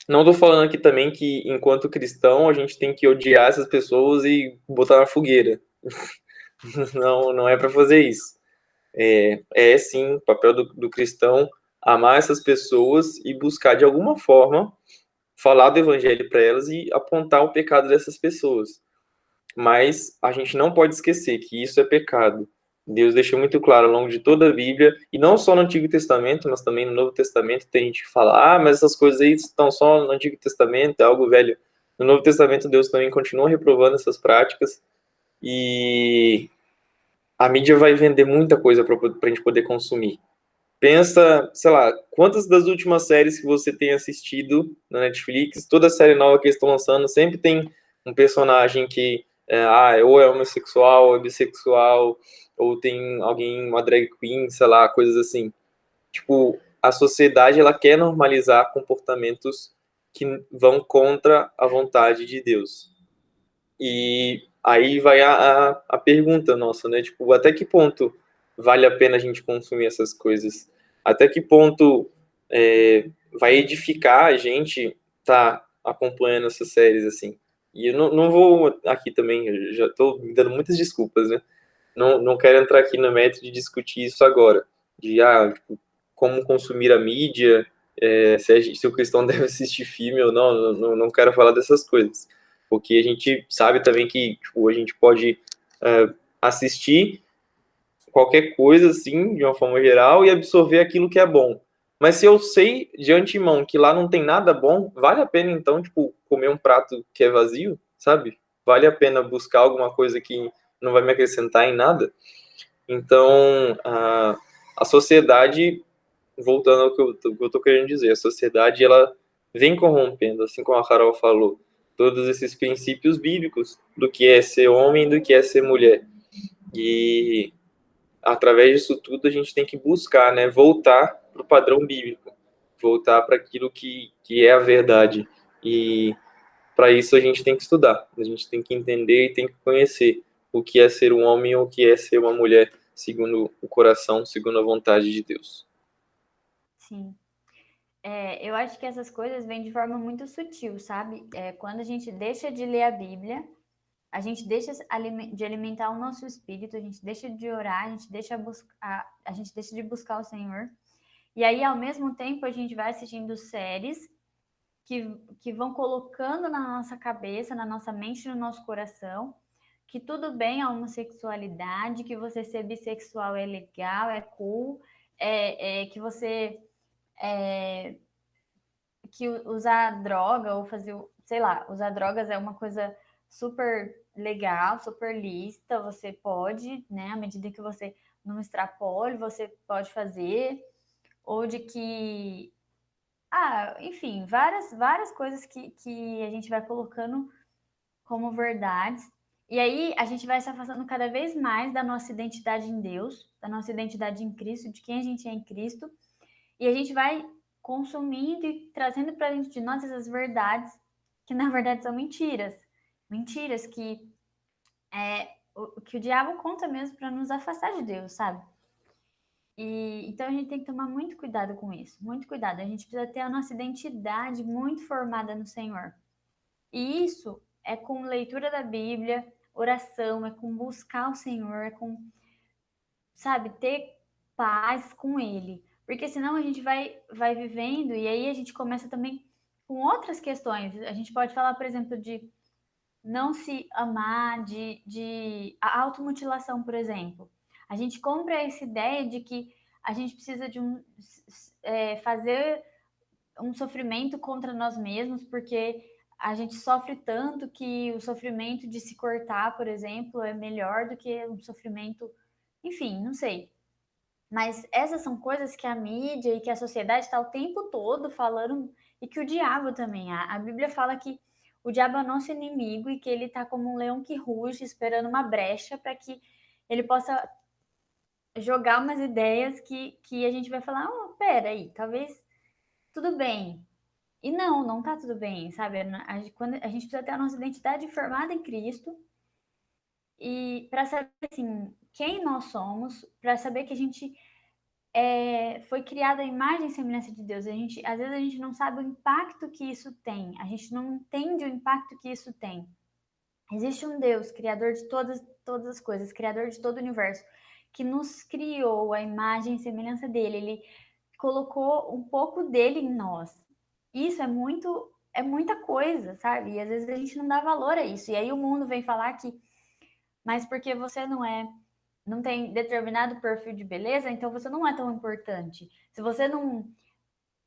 Não estou falando aqui também que, enquanto cristão, a gente tem que odiar essas pessoas e botar na fogueira. Não é para fazer isso. Sim o papel do cristão amar essas pessoas e buscar de alguma forma falar do evangelho para elas e apontar o pecado dessas pessoas. Mas a gente não pode esquecer que isso é pecado. Deus deixou muito claro ao longo de toda a Bíblia, e não só no Antigo Testamento, mas também no Novo Testamento. Tem gente que fala, mas essas coisas aí estão só no Antigo Testamento, é algo velho. No Novo Testamento, Deus também continua reprovando essas práticas, e a mídia vai vender muita coisa para a gente poder consumir. Pensa, sei lá, quantas das últimas séries que você tem assistido na Netflix, toda série nova que eles estão lançando, sempre tem um personagem que ou é homossexual, ou é bissexual, ou tem alguém, uma drag queen, sei lá, coisas assim. Tipo, a sociedade, ela quer normalizar comportamentos que vão contra a vontade de Deus. E aí vai a pergunta nossa, né? Tipo, até que ponto vale a pena a gente consumir essas coisas? Até que ponto vai edificar a gente tá acompanhando essas séries, assim? E eu não vou aqui também, eu já estou me dando muitas desculpas, né? Não quero entrar aqui no método de discutir isso agora, de tipo, como consumir a mídia, se o cristão deve assistir filme ou não quero falar dessas coisas. Porque a gente sabe também que tipo, a gente pode assistir qualquer coisa, assim, de uma forma geral, e absorver aquilo que é bom. Mas se eu sei de antemão que lá não tem nada bom, vale a pena, então, tipo, comer um prato que é vazio, sabe? Vale a pena buscar alguma coisa que não vai me acrescentar em nada? Então, a sociedade, voltando ao que eu tô querendo dizer, a sociedade, ela vem corrompendo, assim como a Carol falou, todos esses princípios bíblicos do que é ser homem e do que é ser mulher. E através disso tudo a gente tem que buscar, né, voltar para o padrão bíblico, voltar para aquilo que é a verdade. E para isso a gente tem que estudar, a gente tem que entender e tem que conhecer o que é ser um homem ou o que é ser uma mulher, segundo o coração, segundo a vontade de Deus. Sim. Eu acho que essas coisas vêm de forma muito sutil, sabe? Quando a gente deixa de ler a Bíblia, a gente deixa de alimentar o nosso espírito, a gente deixa de orar, a gente deixa de buscar o Senhor. E aí, ao mesmo tempo, a gente vai assistindo séries que vão colocando na nossa cabeça, na nossa mente, no nosso coração, que tudo bem a homossexualidade, que você ser bissexual é legal, é cool, que você que usar droga ou fazer, sei lá, usar drogas é uma coisa super legal, super lícita, você pode, né, à medida que você não extrapole, você pode fazer, ou de que, enfim, várias coisas que a gente vai colocando como verdades, e aí a gente vai se afastando cada vez mais da nossa identidade em Deus, da nossa identidade em Cristo, de quem a gente é em Cristo, e a gente vai consumindo e trazendo para dentro de nós essas verdades que na verdade são mentiras. Mentiras que o diabo conta mesmo para nos afastar de Deus, sabe? E então a gente tem que tomar muito cuidado com isso, muito cuidado. A gente precisa ter a nossa identidade muito formada no Senhor. E isso é com leitura da Bíblia, oração, é com buscar o Senhor, é com, sabe, ter paz com Ele. Porque senão a gente vai vivendo e aí a gente começa também com outras questões. A gente pode falar, por exemplo, de não se amar, de a automutilação, por exemplo. A gente compra essa ideia de que a gente precisa de fazer um sofrimento contra nós mesmos, porque a gente sofre tanto que o sofrimento de se cortar, por exemplo, é melhor do que um sofrimento, enfim, não sei. Mas essas são coisas que a mídia e que a sociedade está o tempo todo falando, e que o diabo também. A Bíblia fala que o diabo é nosso inimigo e que ele está como um leão que ruge, esperando uma brecha para que ele possa jogar umas ideias que a gente vai falar, peraí, talvez tudo bem. E não tá tudo bem, sabe? Quando a gente precisa ter a nossa identidade formada em Cristo e para saber assim, quem nós somos, para saber que a gente foi criada a imagem e semelhança de Deus. Às vezes a gente não sabe o impacto que isso tem, a gente não entende o impacto que isso tem. Existe um Deus, criador de todas as coisas, criador de todo o universo, que nos criou a imagem e semelhança dele. Ele colocou um pouco dele em nós. Isso é muita coisa, sabe? E às vezes a gente não dá valor a isso. E aí o mundo vem falar que, mas porque você não tem determinado perfil de beleza, então você não é tão importante. Se você não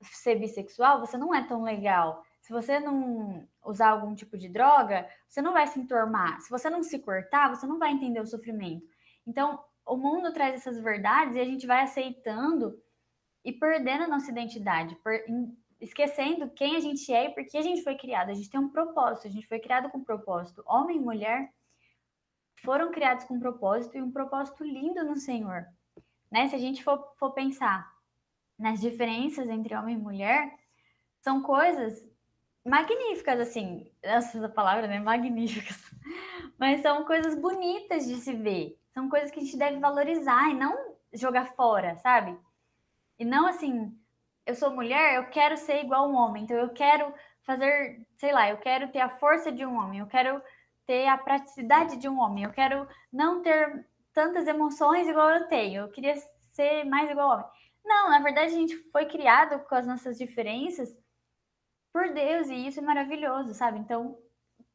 ser bissexual, você não é tão legal. Se você não usar algum tipo de droga, você não vai se enturmar. Se você não se cortar, você não vai entender o sofrimento. Então, o mundo traz essas verdades e a gente vai aceitando e perdendo a nossa identidade, esquecendo quem a gente é e por que a gente foi criado. A gente tem um propósito, a gente foi criado com um propósito. Homem e mulher foram criados com um propósito e um propósito lindo no Senhor. Né? Se a gente for pensar nas diferenças entre homem e mulher, são coisas magníficas, assim, essa palavra, né? Magníficas. Mas são coisas bonitas de se ver. São coisas que a gente deve valorizar e não jogar fora, sabe? E não assim, eu sou mulher, eu quero ser igual a um homem, então eu quero fazer, sei lá, eu quero ter a força de um homem, eu quero ter a praticidade de um homem, eu quero não ter tantas emoções igual eu tenho, eu queria ser mais igual ao homem. Não, na verdade a gente foi criado com as nossas diferenças por Deus e isso é maravilhoso, sabe? Então,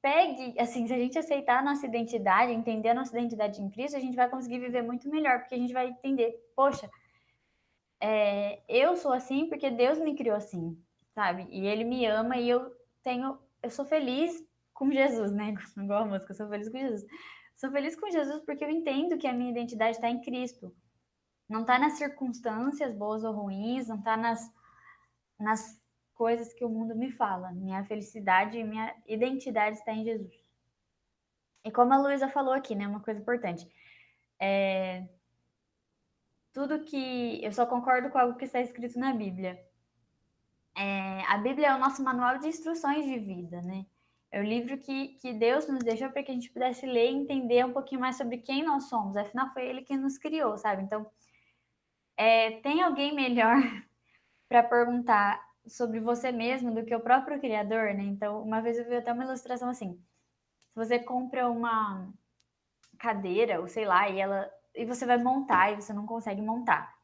pegue, assim, se a gente aceitar a nossa identidade, entender a nossa identidade em Cristo, a gente vai conseguir viver muito melhor, porque a gente vai entender, poxa, eu sou assim porque Deus me criou assim, sabe? E Ele me ama e eu sou feliz com Jesus, né? Igual a música, eu sou feliz com Jesus. Sou feliz com Jesus porque eu entendo que a minha identidade está em Cristo. Não está nas circunstâncias boas ou ruins, não está nas coisas que o mundo me fala. Minha felicidade e minha identidade está em Jesus. E como a Luísa falou aqui, né? Uma coisa importante. Tudo que. Eu só concordo com algo que está escrito na Bíblia. A Bíblia é o nosso manual de instruções de vida, né? É o livro que Deus nos deixou para que a gente pudesse ler e entender um pouquinho mais sobre quem nós somos. Afinal, foi Ele quem nos criou, sabe? Então, tem alguém melhor para perguntar sobre você mesmo do que o próprio Criador, né? Então, uma vez eu vi até uma ilustração assim: se você compra uma cadeira, ou sei lá, e você vai montar e você não consegue montar.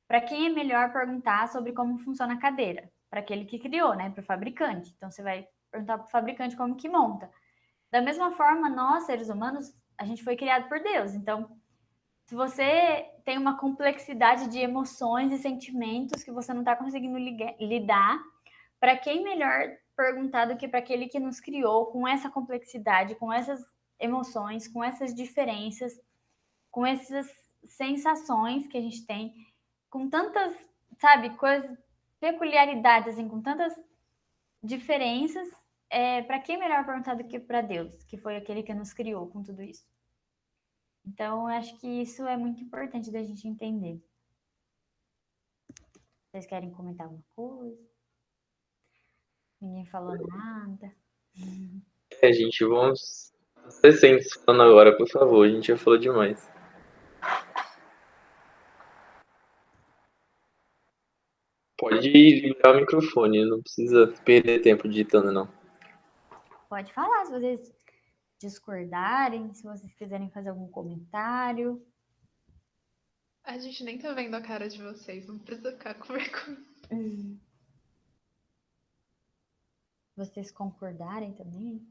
Para quem é melhor perguntar sobre como funciona a cadeira? Para aquele que criou, né? Para o fabricante. Então você vai perguntar para o fabricante como que monta. Da mesma forma, nós, seres humanos, a gente foi criado por Deus. Então, se você tem uma complexidade de emoções e sentimentos que você não está conseguindo lidar, para quem melhor perguntar do que para aquele que nos criou com essa complexidade, com essas emoções, com essas diferenças, com essas sensações que a gente tem, com tantas, sabe, coisas, peculiaridades, assim, com tantas diferenças, para quem melhor perguntar do que para Deus, que foi aquele que nos criou com tudo isso? Então, eu acho que isso é muito importante da gente entender. Vocês querem comentar alguma coisa? Ninguém falou nada. Gente, vamos 60 falando agora, por favor. A gente já falou demais. Pode ligar o microfone, não precisa perder tempo digitando, não. Pode falar se vocês discordarem, se vocês quiserem fazer algum comentário. A gente nem tá vendo a cara de vocês, não precisa ficar com vergonha. Vocês concordarem também.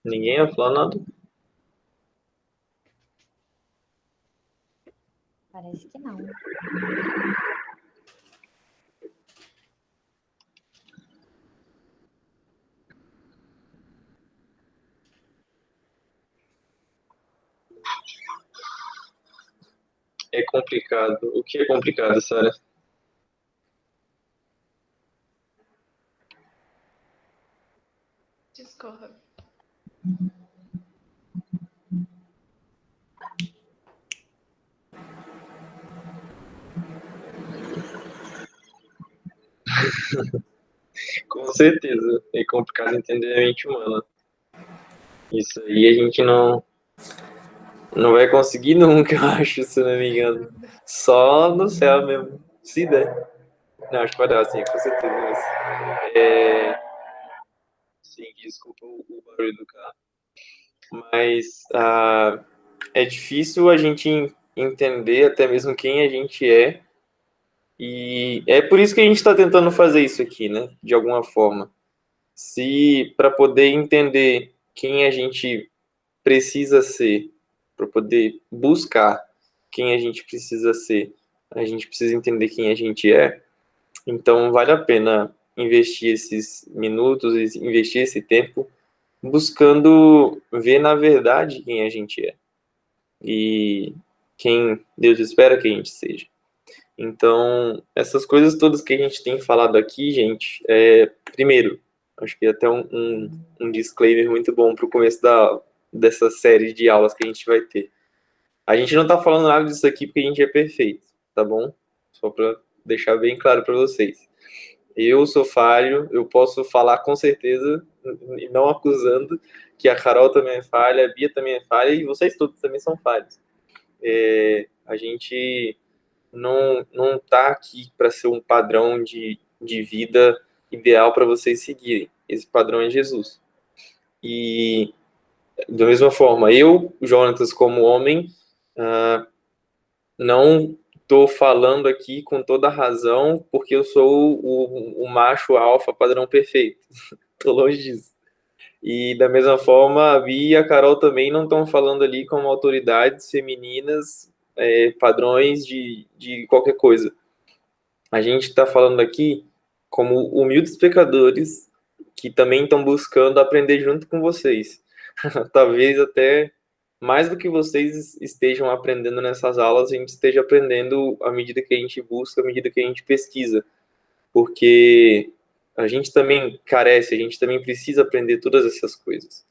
Ninguém ia falar nada? Parece que não. É complicado. O que é complicado, Sara? Discorra. Com certeza. É complicado entender a mente humana. Isso aí a gente não vai conseguir nunca, eu acho, se não me engano. Só no céu mesmo. Se der. Não, acho que vai dar, sim, com certeza. Sim, desculpa o barulho do carro. Mas é difícil a gente entender até mesmo quem a gente é. E é por isso que a gente está tentando fazer isso aqui, né? De alguma forma. Se para poder entender quem a gente precisa ser, para poder buscar quem a gente precisa ser, a gente precisa entender quem a gente é. Então vale a pena investir esses minutos, investir esse tempo buscando ver na verdade quem a gente é e quem Deus espera que a gente seja. Então, essas coisas todas que a gente tem falado aqui, gente, primeiro, acho que até um disclaimer muito bom para o começo dessa série de aulas que a gente vai ter. A gente não está falando nada disso aqui porque a gente é perfeito, tá bom? Só para deixar bem claro para vocês. Eu sou falho, eu posso falar com certeza, e não acusando, que a Carol também é falha, a Bia também é falha, e vocês todos também são falhos. A gente não tá aqui para ser um padrão de vida ideal para vocês seguirem. Esse padrão é Jesus. E, da mesma forma, eu, Jonatas, como homem, não estou falando aqui com toda a razão porque eu sou o macho alfa padrão perfeito. Estou longe disso. E da mesma forma, a Bia e a Carol também não estão falando ali como autoridades femininas, padrões de qualquer coisa. A gente está falando aqui como humildes pecadores que também estão buscando aprender junto com vocês. Talvez até mais do que vocês estejam aprendendo nessas aulas, a gente esteja aprendendo à medida que a gente busca, à medida que a gente pesquisa. Porque a gente também carece, a gente também precisa aprender todas essas coisas.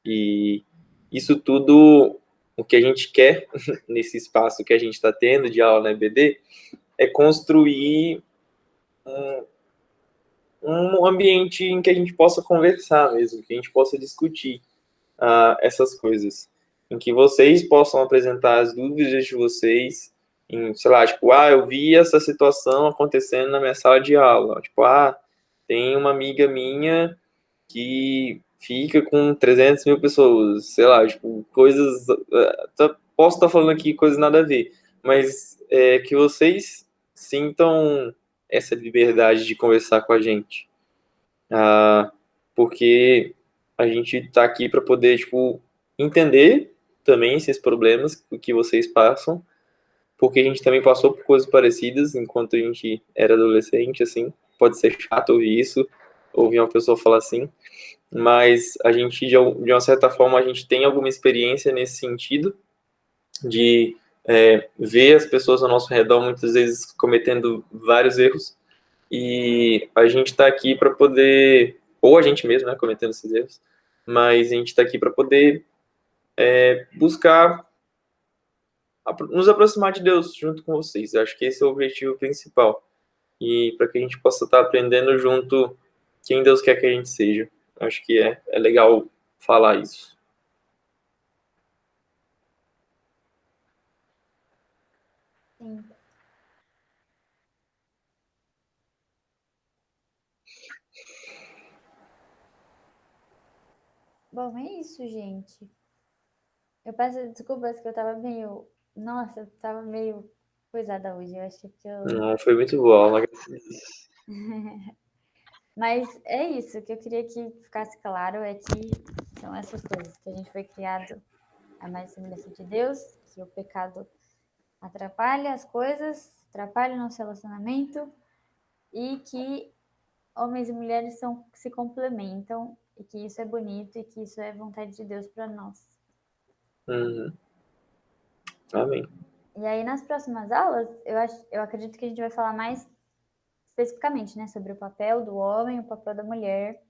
E isso tudo, o que a gente quer nesse espaço que a gente está tendo de aula na EBD, é construir um ambiente em que a gente possa conversar mesmo, que a gente possa discutir essas coisas, em que vocês possam apresentar as dúvidas de vocês, em, sei lá, tipo, eu vi essa situação acontecendo na minha sala de aula, tipo, tem uma amiga minha que fica com 300 mil pessoas, sei lá, tipo, coisas, posso estar falando aqui coisas nada a ver, mas que vocês sintam essa liberdade de conversar com a gente, porque a gente está aqui para poder, tipo, entender também esses problemas que vocês passam, porque a gente também passou por coisas parecidas enquanto a gente era adolescente, assim, pode ser chato ouvir isso, ouvir uma pessoa falar assim, mas a gente, de uma certa forma, a gente tem alguma experiência nesse sentido, de ver as pessoas ao nosso redor muitas vezes cometendo vários erros, e a gente está aqui para poder, ou a gente mesmo, né, cometendo esses erros, mas a gente está aqui para poder buscar nos aproximar de Deus junto com vocês. Eu acho que esse é o objetivo principal. E para que a gente possa estar aprendendo junto quem Deus quer que a gente seja. Eu acho que é legal falar isso. Sim. Bom, é isso, gente. Eu peço desculpas que eu tava meio... Nossa, eu tava meio coisada hoje. Eu achei que eu... Não, foi muito boa. Mas é isso, que eu queria que ficasse claro é que são essas coisas, que a gente foi criado à mais semelhança de Deus, que o pecado atrapalha as coisas, atrapalha o nosso relacionamento e que homens e mulheres se complementam e que isso é bonito e que isso é vontade de Deus para nós. Uhum. Amém. E aí, nas próximas aulas, eu acredito que a gente vai falar mais especificamente, né, sobre o papel do homem e o papel da mulher,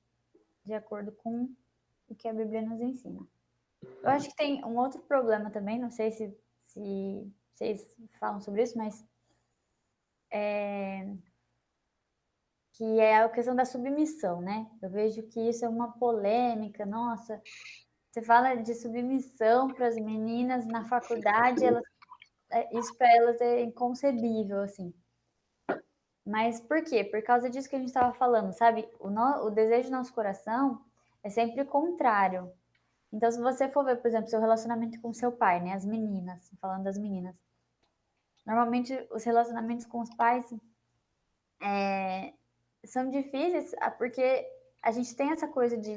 de acordo com o que a Bíblia nos ensina. Eu acho que tem um outro problema também, não sei se vocês falam sobre isso, mas que é a questão da submissão, né? Eu vejo que isso é uma polêmica, nossa, você fala de submissão para as meninas na faculdade, isso para elas é inconcebível, assim. Mas por quê? Por causa disso que a gente estava falando, sabe? O desejo do nosso coração é sempre contrário. Então, se você for ver, por exemplo, seu relacionamento com seu pai, né? As meninas, falando das meninas. Normalmente, os relacionamentos com os pais são difíceis porque a gente tem essa coisa de,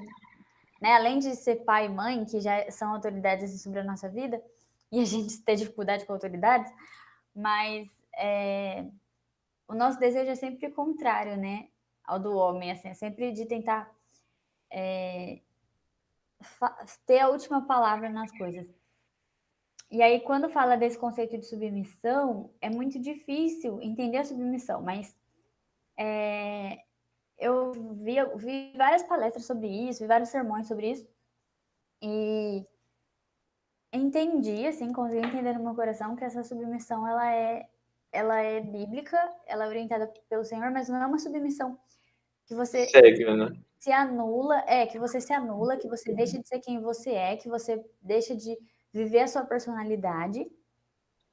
né? Além de ser pai e mãe, que já são autoridades sobre a nossa vida, e a gente ter dificuldade com autoridades, mas o nosso desejo é sempre contrário, né? Ao do homem, assim, é sempre de tentar ter a última palavra nas coisas. E aí, quando fala desse conceito de submissão, é muito difícil entender a submissão, mas eu vi várias palestras sobre isso, vi vários sermões sobre isso, e entendi, assim, consegui entender no meu coração que essa submissão, ela é bíblica, ela é orientada pelo Senhor, mas não é uma submissão que você Segue, né? se anula, que você se anula, que você deixa de ser quem você é, que você deixa de viver a sua personalidade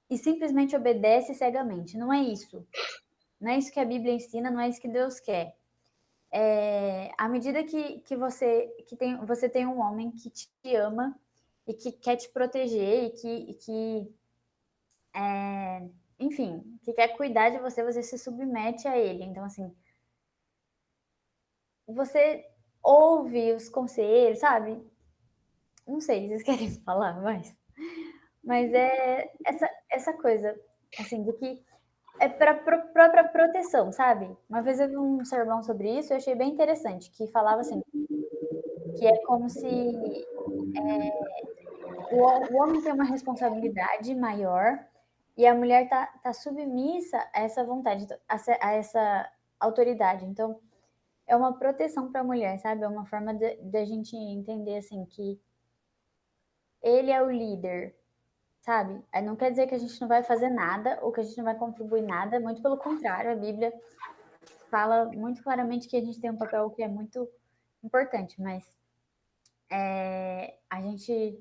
e simplesmente obedece cegamente. Não é isso. Não é isso que a Bíblia ensina, não é isso que Deus quer. à medida que você tem um homem que te ama e que quer te proteger enfim, que quer cuidar de você, você se submete a ele. Então, assim, você ouve os conselhos, sabe? Não sei, vocês querem falar mais? Mas é essa coisa, assim, de que é para própria proteção, sabe? Uma vez eu vi um sermão sobre isso e eu achei bem interessante, que falava assim, que é como se o homem tem uma responsabilidade maior e a mulher tá submissa a essa vontade, a essa autoridade. Então, é uma proteção para a mulher, sabe? É uma forma de a gente entender, assim, que ele é o líder, sabe? Aí não quer dizer que a gente não vai fazer nada ou que a gente não vai contribuir nada, muito pelo contrário, a Bíblia fala muito claramente que a gente tem um papel que é muito importante, mas a gente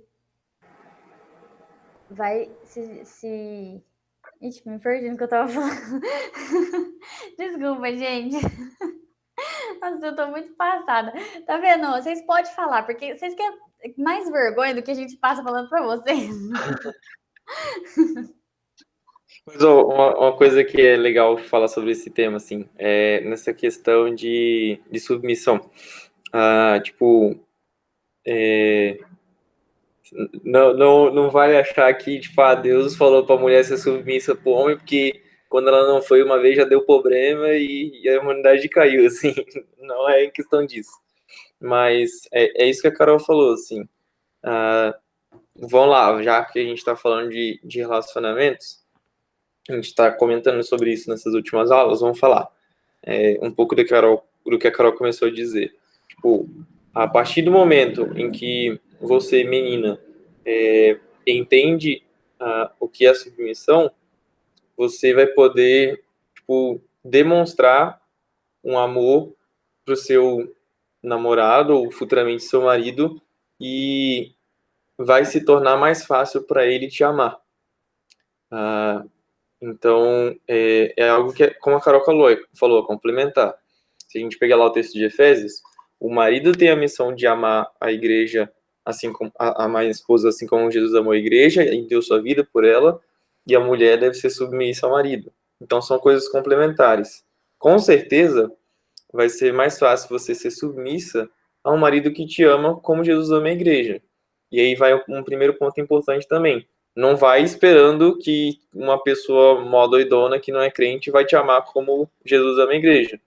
vai se... Ixi, me perdi no que eu tava falando. Desculpa, gente. Nossa, eu tô muito passada. Tá vendo? Vocês podem falar, porque vocês querem mais vergonha do que a gente passa falando pra vocês. Mas ó, uma coisa que é legal falar sobre esse tema, assim, é nessa questão de submissão. Tipo, não vale achar que, tipo, Deus falou pra mulher ser submissa pro homem, porque quando ela não foi uma vez já deu problema e a humanidade caiu, assim. Não é questão disso. Mas é isso que a Carol falou, assim. Vamos lá, já que a gente tá falando de relacionamentos, a gente tá comentando sobre isso nessas últimas aulas, vamos falar um pouco do que a Carol começou a dizer. Tipo, a partir do momento em que você, menina, entende o que é submissão, você vai poder, tipo, demonstrar um amor pro seu namorado ou futuramente seu marido e vai se tornar mais fácil para ele te amar. Então, é algo que, como a Carol falou, complementar. Se a gente pegar lá o texto de Efésios, o marido tem a missão de amar a igreja, assim como amar a esposa, assim como Jesus amou a igreja e deu sua vida por ela, e a mulher deve ser submissa ao marido. Então, são coisas complementares. Com certeza, vai ser mais fácil você ser submissa a um marido que te ama como Jesus ama a igreja. E aí vai um primeiro ponto importante também. Não vai esperando que uma pessoa mó doidona que não é crente vai te amar como Jesus ama a igreja.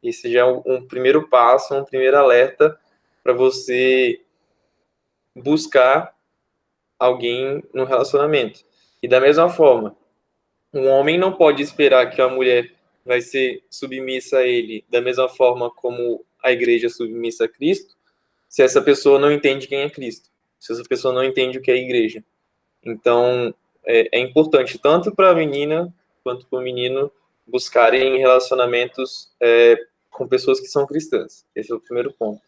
Esse já é um primeiro passo, um primeiro alerta para você buscar alguém no relacionamento. E da mesma forma, um homem não pode esperar que a mulher vai ser submissa a ele da mesma forma como a igreja é submissa a Cristo, se essa pessoa não entende quem é Cristo, se essa pessoa não entende o que é a igreja. Então, é importante tanto para a menina quanto para o menino buscarem relacionamentos com pessoas que são cristãs. Esse é o primeiro ponto.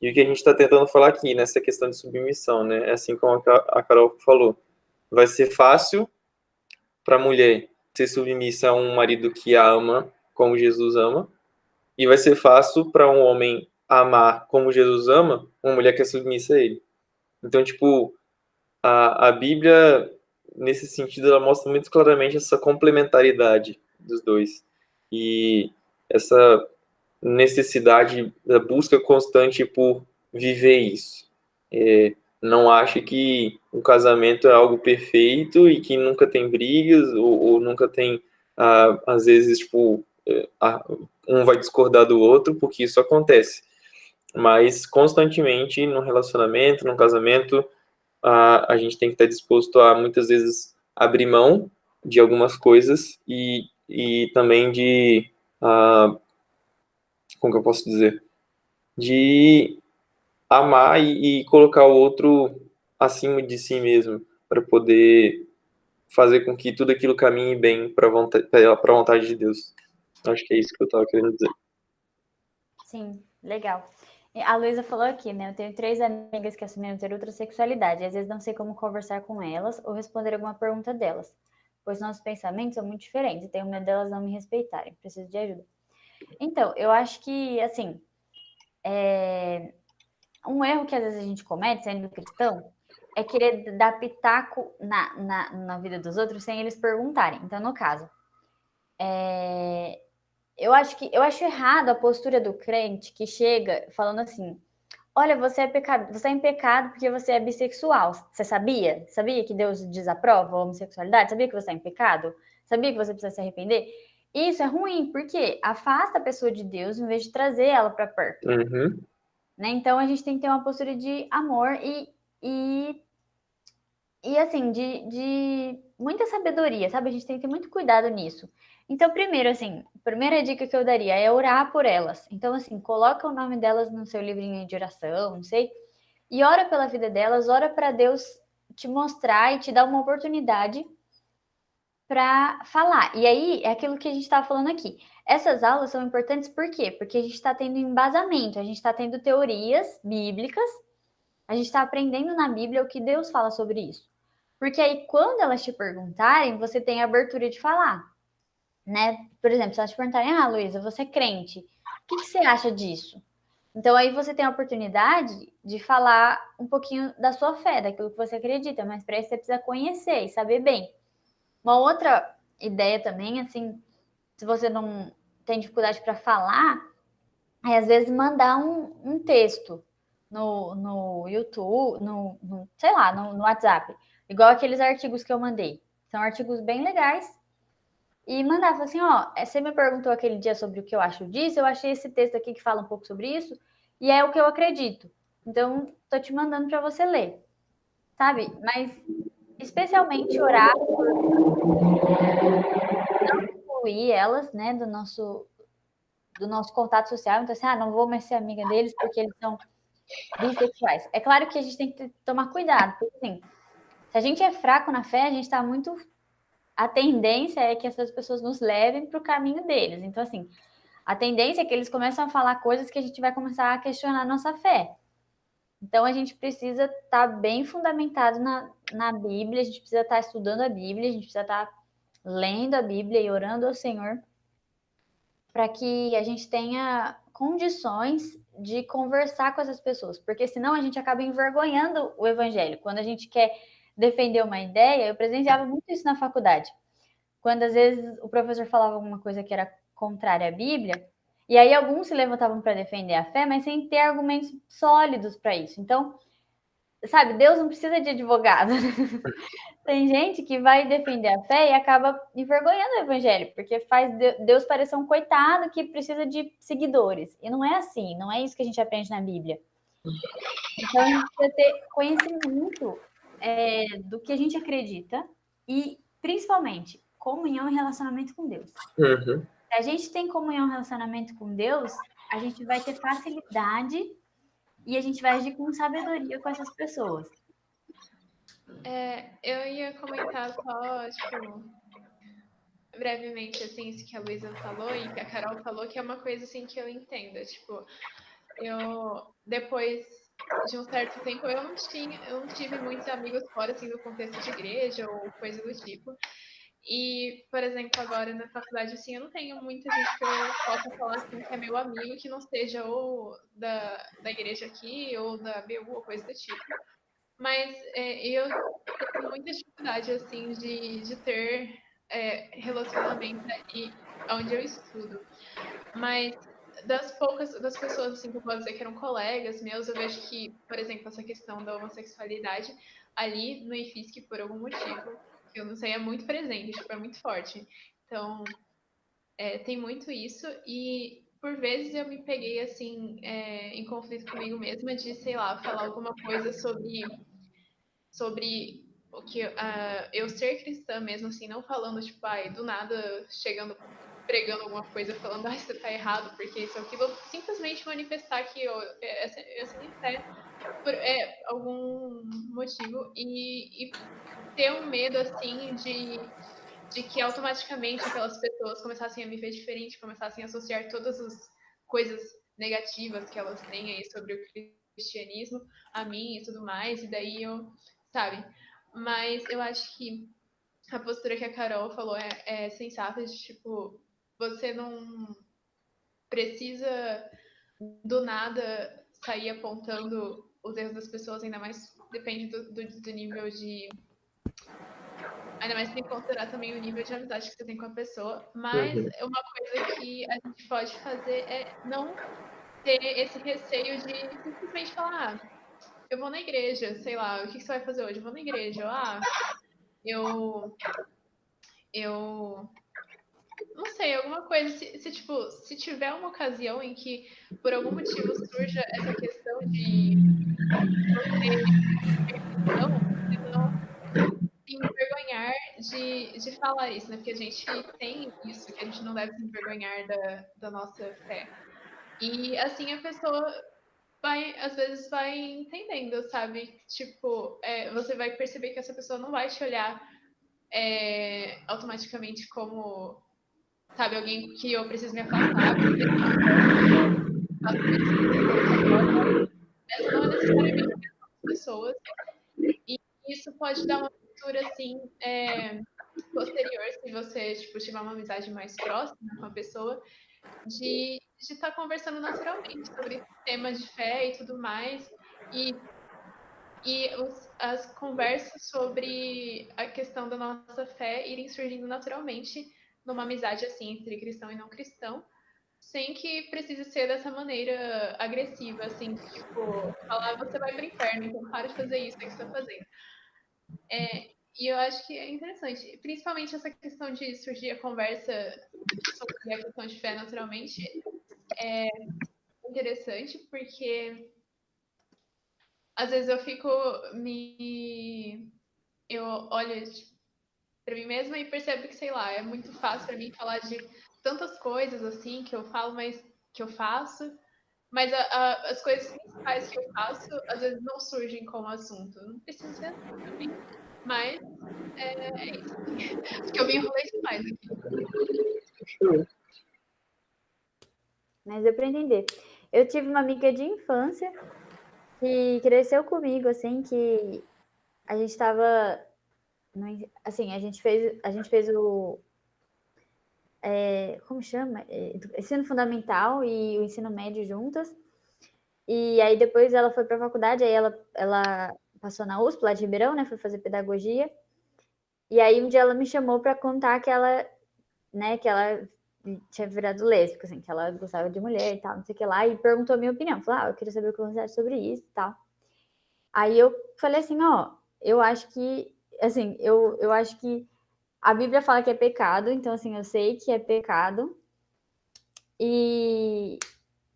E o que a gente está tentando falar aqui, nessa questão de submissão, né? É assim como a Carol falou. Vai ser fácil para a mulher ser submissa a um marido que a ama como Jesus ama, e vai ser fácil para um homem amar como Jesus ama uma mulher que é submissa a ele. Então, tipo, a Bíblia, nesse sentido, ela mostra muito claramente essa complementaridade dos dois. E essa necessidade da busca constante por viver isso. Não ache que um casamento é algo perfeito e que nunca tem brigas ou nunca tem, às vezes, tipo, um vai discordar do outro, porque isso acontece. Mas constantemente no relacionamento, no casamento, a gente tem que estar disposto a muitas vezes abrir mão de algumas coisas e também de, como que eu posso dizer, de amar e colocar o outro acima de si mesmo, para poder fazer com que tudo aquilo caminhe bem para a vontade de Deus. Acho que é isso que eu estava querendo dizer. Sim, legal. A Luísa falou aqui, né? Eu tenho 3 amigas que assumiram ter outrasexualidade. Às vezes não sei como conversar com elas ou responder alguma pergunta delas, pois nossos pensamentos são muito diferentes e tenho medo delas não me respeitarem. Preciso de ajuda. Então, eu acho que, assim, um erro que às vezes a gente comete, sendo cristão, é querer dar pitaco na vida dos outros sem eles perguntarem. Então, no caso, eu acho errado a postura do crente que chega falando assim: olha, você é pecado, você é em pecado porque você é bissexual. Você sabia? Sabia que Deus desaprova a homossexualidade? Sabia que você é em pecado? Sabia que você precisa se arrepender? Isso é ruim, porque afasta a pessoa de Deus em vez de trazer ela para perto. Uhum. Né? Então a gente tem que ter uma postura de amor e assim, de muita sabedoria, sabe? A gente tem que ter muito cuidado nisso. Então, primeiro, assim, a primeira dica que eu daria é orar por elas. Então, assim, coloca o nome delas no seu livrinho de oração, não sei, e ora pela vida delas, ora para Deus te mostrar e te dar uma oportunidade para falar. E aí, é aquilo que a gente estava falando aqui. Essas aulas são importantes por quê? Porque a gente está tendo embasamento, a gente está tendo teorias bíblicas, a gente está aprendendo na Bíblia o que Deus fala sobre isso. Porque aí, quando elas te perguntarem, você tem a abertura de falar, né? Por exemplo, se elas te perguntarem, Luísa, você é crente, o que você acha disso? Então, aí você tem a oportunidade de falar um pouquinho da sua fé, daquilo que você acredita, mas para isso você precisa conhecer e saber bem. Uma outra ideia também, assim, se você não tem dificuldade para falar, é às vezes mandar um texto no YouTube, sei lá, no WhatsApp. Igual aqueles artigos que eu mandei. São artigos bem legais. E mandar, falar assim, você me perguntou aquele dia sobre o que eu acho disso, eu achei esse texto aqui que fala um pouco sobre isso, e é o que eu acredito. Então, tô te mandando para você ler, sabe? Mas, especialmente, orar por incluir elas, né, do nosso contato social. Então, assim, não vou mais ser amiga deles porque eles são bissexuais. É claro que a gente tem que tomar cuidado, porque, assim, se a gente é fraco na fé, a gente está muito... A tendência é que essas pessoas nos levem para o caminho deles. Então, assim, a tendência é que eles começam a falar coisas que a gente vai começar a questionar a nossa fé. Então, a gente precisa estar bem fundamentado na Bíblia, a gente precisa estar estudando a Bíblia, a gente precisa estar lendo a Bíblia e orando ao Senhor para que a gente tenha condições de conversar com essas pessoas, porque senão a gente acaba envergonhando o evangelho. Quando a gente quer defender uma ideia, eu presenciava muito isso na faculdade. Quando às vezes o professor falava alguma coisa que era contrária à Bíblia, e aí alguns se levantavam para defender a fé, mas sem ter argumentos sólidos para isso. Então, sabe, Deus não precisa de advogado. Tem gente que vai defender a fé e acaba envergonhando o evangelho, porque faz Deus parecer um coitado que precisa de seguidores. E não é assim, não é isso que a gente aprende na Bíblia. Então, a gente precisa ter conhecimento do que a gente acredita e, principalmente, comunhão e relacionamento com Deus. Uhum. Se a gente tem comunhão e relacionamento com Deus, a gente vai ter facilidade e a gente vai agir com sabedoria com essas pessoas. Eu ia comentar só, tipo, brevemente, assim, isso que a Luísa falou e que a Carol falou, que é uma coisa, assim, que eu entendo. Tipo, depois de um certo tempo, eu não tive muitos amigos fora, assim, do contexto de igreja ou coisa do tipo. E, por exemplo, agora na faculdade, assim, eu não tenho muita gente que eu possa falar, assim, que é meu amigo, que não seja ou da igreja aqui, ou da BU, ou coisa do tipo. Mas eu tenho muita dificuldade, assim, de ter relacionamento onde eu estudo. Mas das pessoas, assim, que eu posso dizer que eram colegas meus, eu vejo que, por exemplo, essa questão da homossexualidade ali no IFSC, por algum motivo, que eu não sei, é muito presente, tipo, é muito forte. Então, tem muito isso e por vezes eu me peguei, assim, em conflito comigo mesma de, sei lá, falar alguma coisa sobre o que eu ser cristã mesmo, assim, não falando, tipo, do nada chegando, pregando alguma coisa, falando, você tá errado, porque isso ou aquilo, simplesmente manifestar que essa minha fé por algum motivo e ter um medo, assim, de que automaticamente aquelas pessoas começassem a me ver diferente, começassem a associar todas as coisas negativas que elas têm aí sobre o cristianismo a mim e tudo mais, e daí sabe? Mas eu acho que a postura que a Carol falou é sensata, de tipo, você não precisa do nada sair apontando os erros das pessoas, ainda mais depende do nível de... Ainda mais tem que considerar também o nível de amizade que você tem com a pessoa. Mas uma coisa que a gente pode fazer é não ter esse receio de simplesmente falar, eu vou na igreja, sei lá, o que você vai fazer hoje? Eu vou na igreja, eu não sei, alguma coisa, se tiver uma ocasião em que por algum motivo surja essa questão de não se envergonhar de falar isso, né? Porque a gente tem isso, que a gente não deve se envergonhar da nossa fé. E assim a pessoa às vezes vai entendendo, sabe? Tipo, você vai perceber que essa pessoa não vai te olhar automaticamente como, sabe, alguém que eu preciso me afastar. Essa não é necessariamente as pessoas. E isso pode dar uma cultura, assim, posterior, se você, tipo, tiver uma amizade mais próxima com a pessoa, de estar conversando naturalmente sobre temas de fé e tudo mais. E as conversas sobre a questão da nossa fé irem surgindo naturalmente numa amizade, assim, entre cristão e não cristão, sem que precise ser dessa maneira agressiva, assim, tipo, falar, você vai pro inferno, então para de fazer isso que você tá fazendo. E eu acho que é interessante, principalmente essa questão de surgir a conversa sobre a questão de fé naturalmente, é interessante, porque às vezes eu fico eu olho pra mim mesma e percebo que, sei lá, é muito fácil pra mim falar de tantas coisas assim que eu falo, mas que eu faço, mas as coisas principais que eu faço às vezes não surgem como assunto. Não precisa ser assim também. Mas é isso. Acho que eu me enrolei demais aqui. Mas deu para entender. Eu tive uma amiga de infância que cresceu comigo, assim, que a gente estava... Assim, a gente fez o... como chama? Ensino fundamental e o ensino médio juntas. E aí depois ela foi para a faculdade, aí ela passou na USP, lá de Ribeirão, né? Foi fazer pedagogia. E aí um dia ela me chamou para contar que ela tinha virado lésbica, assim, que ela gostava de mulher e tal, não sei o que lá, e perguntou a minha opinião. Falou, eu queria saber o que você acha sobre isso e tal. Aí eu falei assim, eu acho que, assim, eu acho que a Bíblia fala que é pecado, então, assim, eu sei que é pecado. E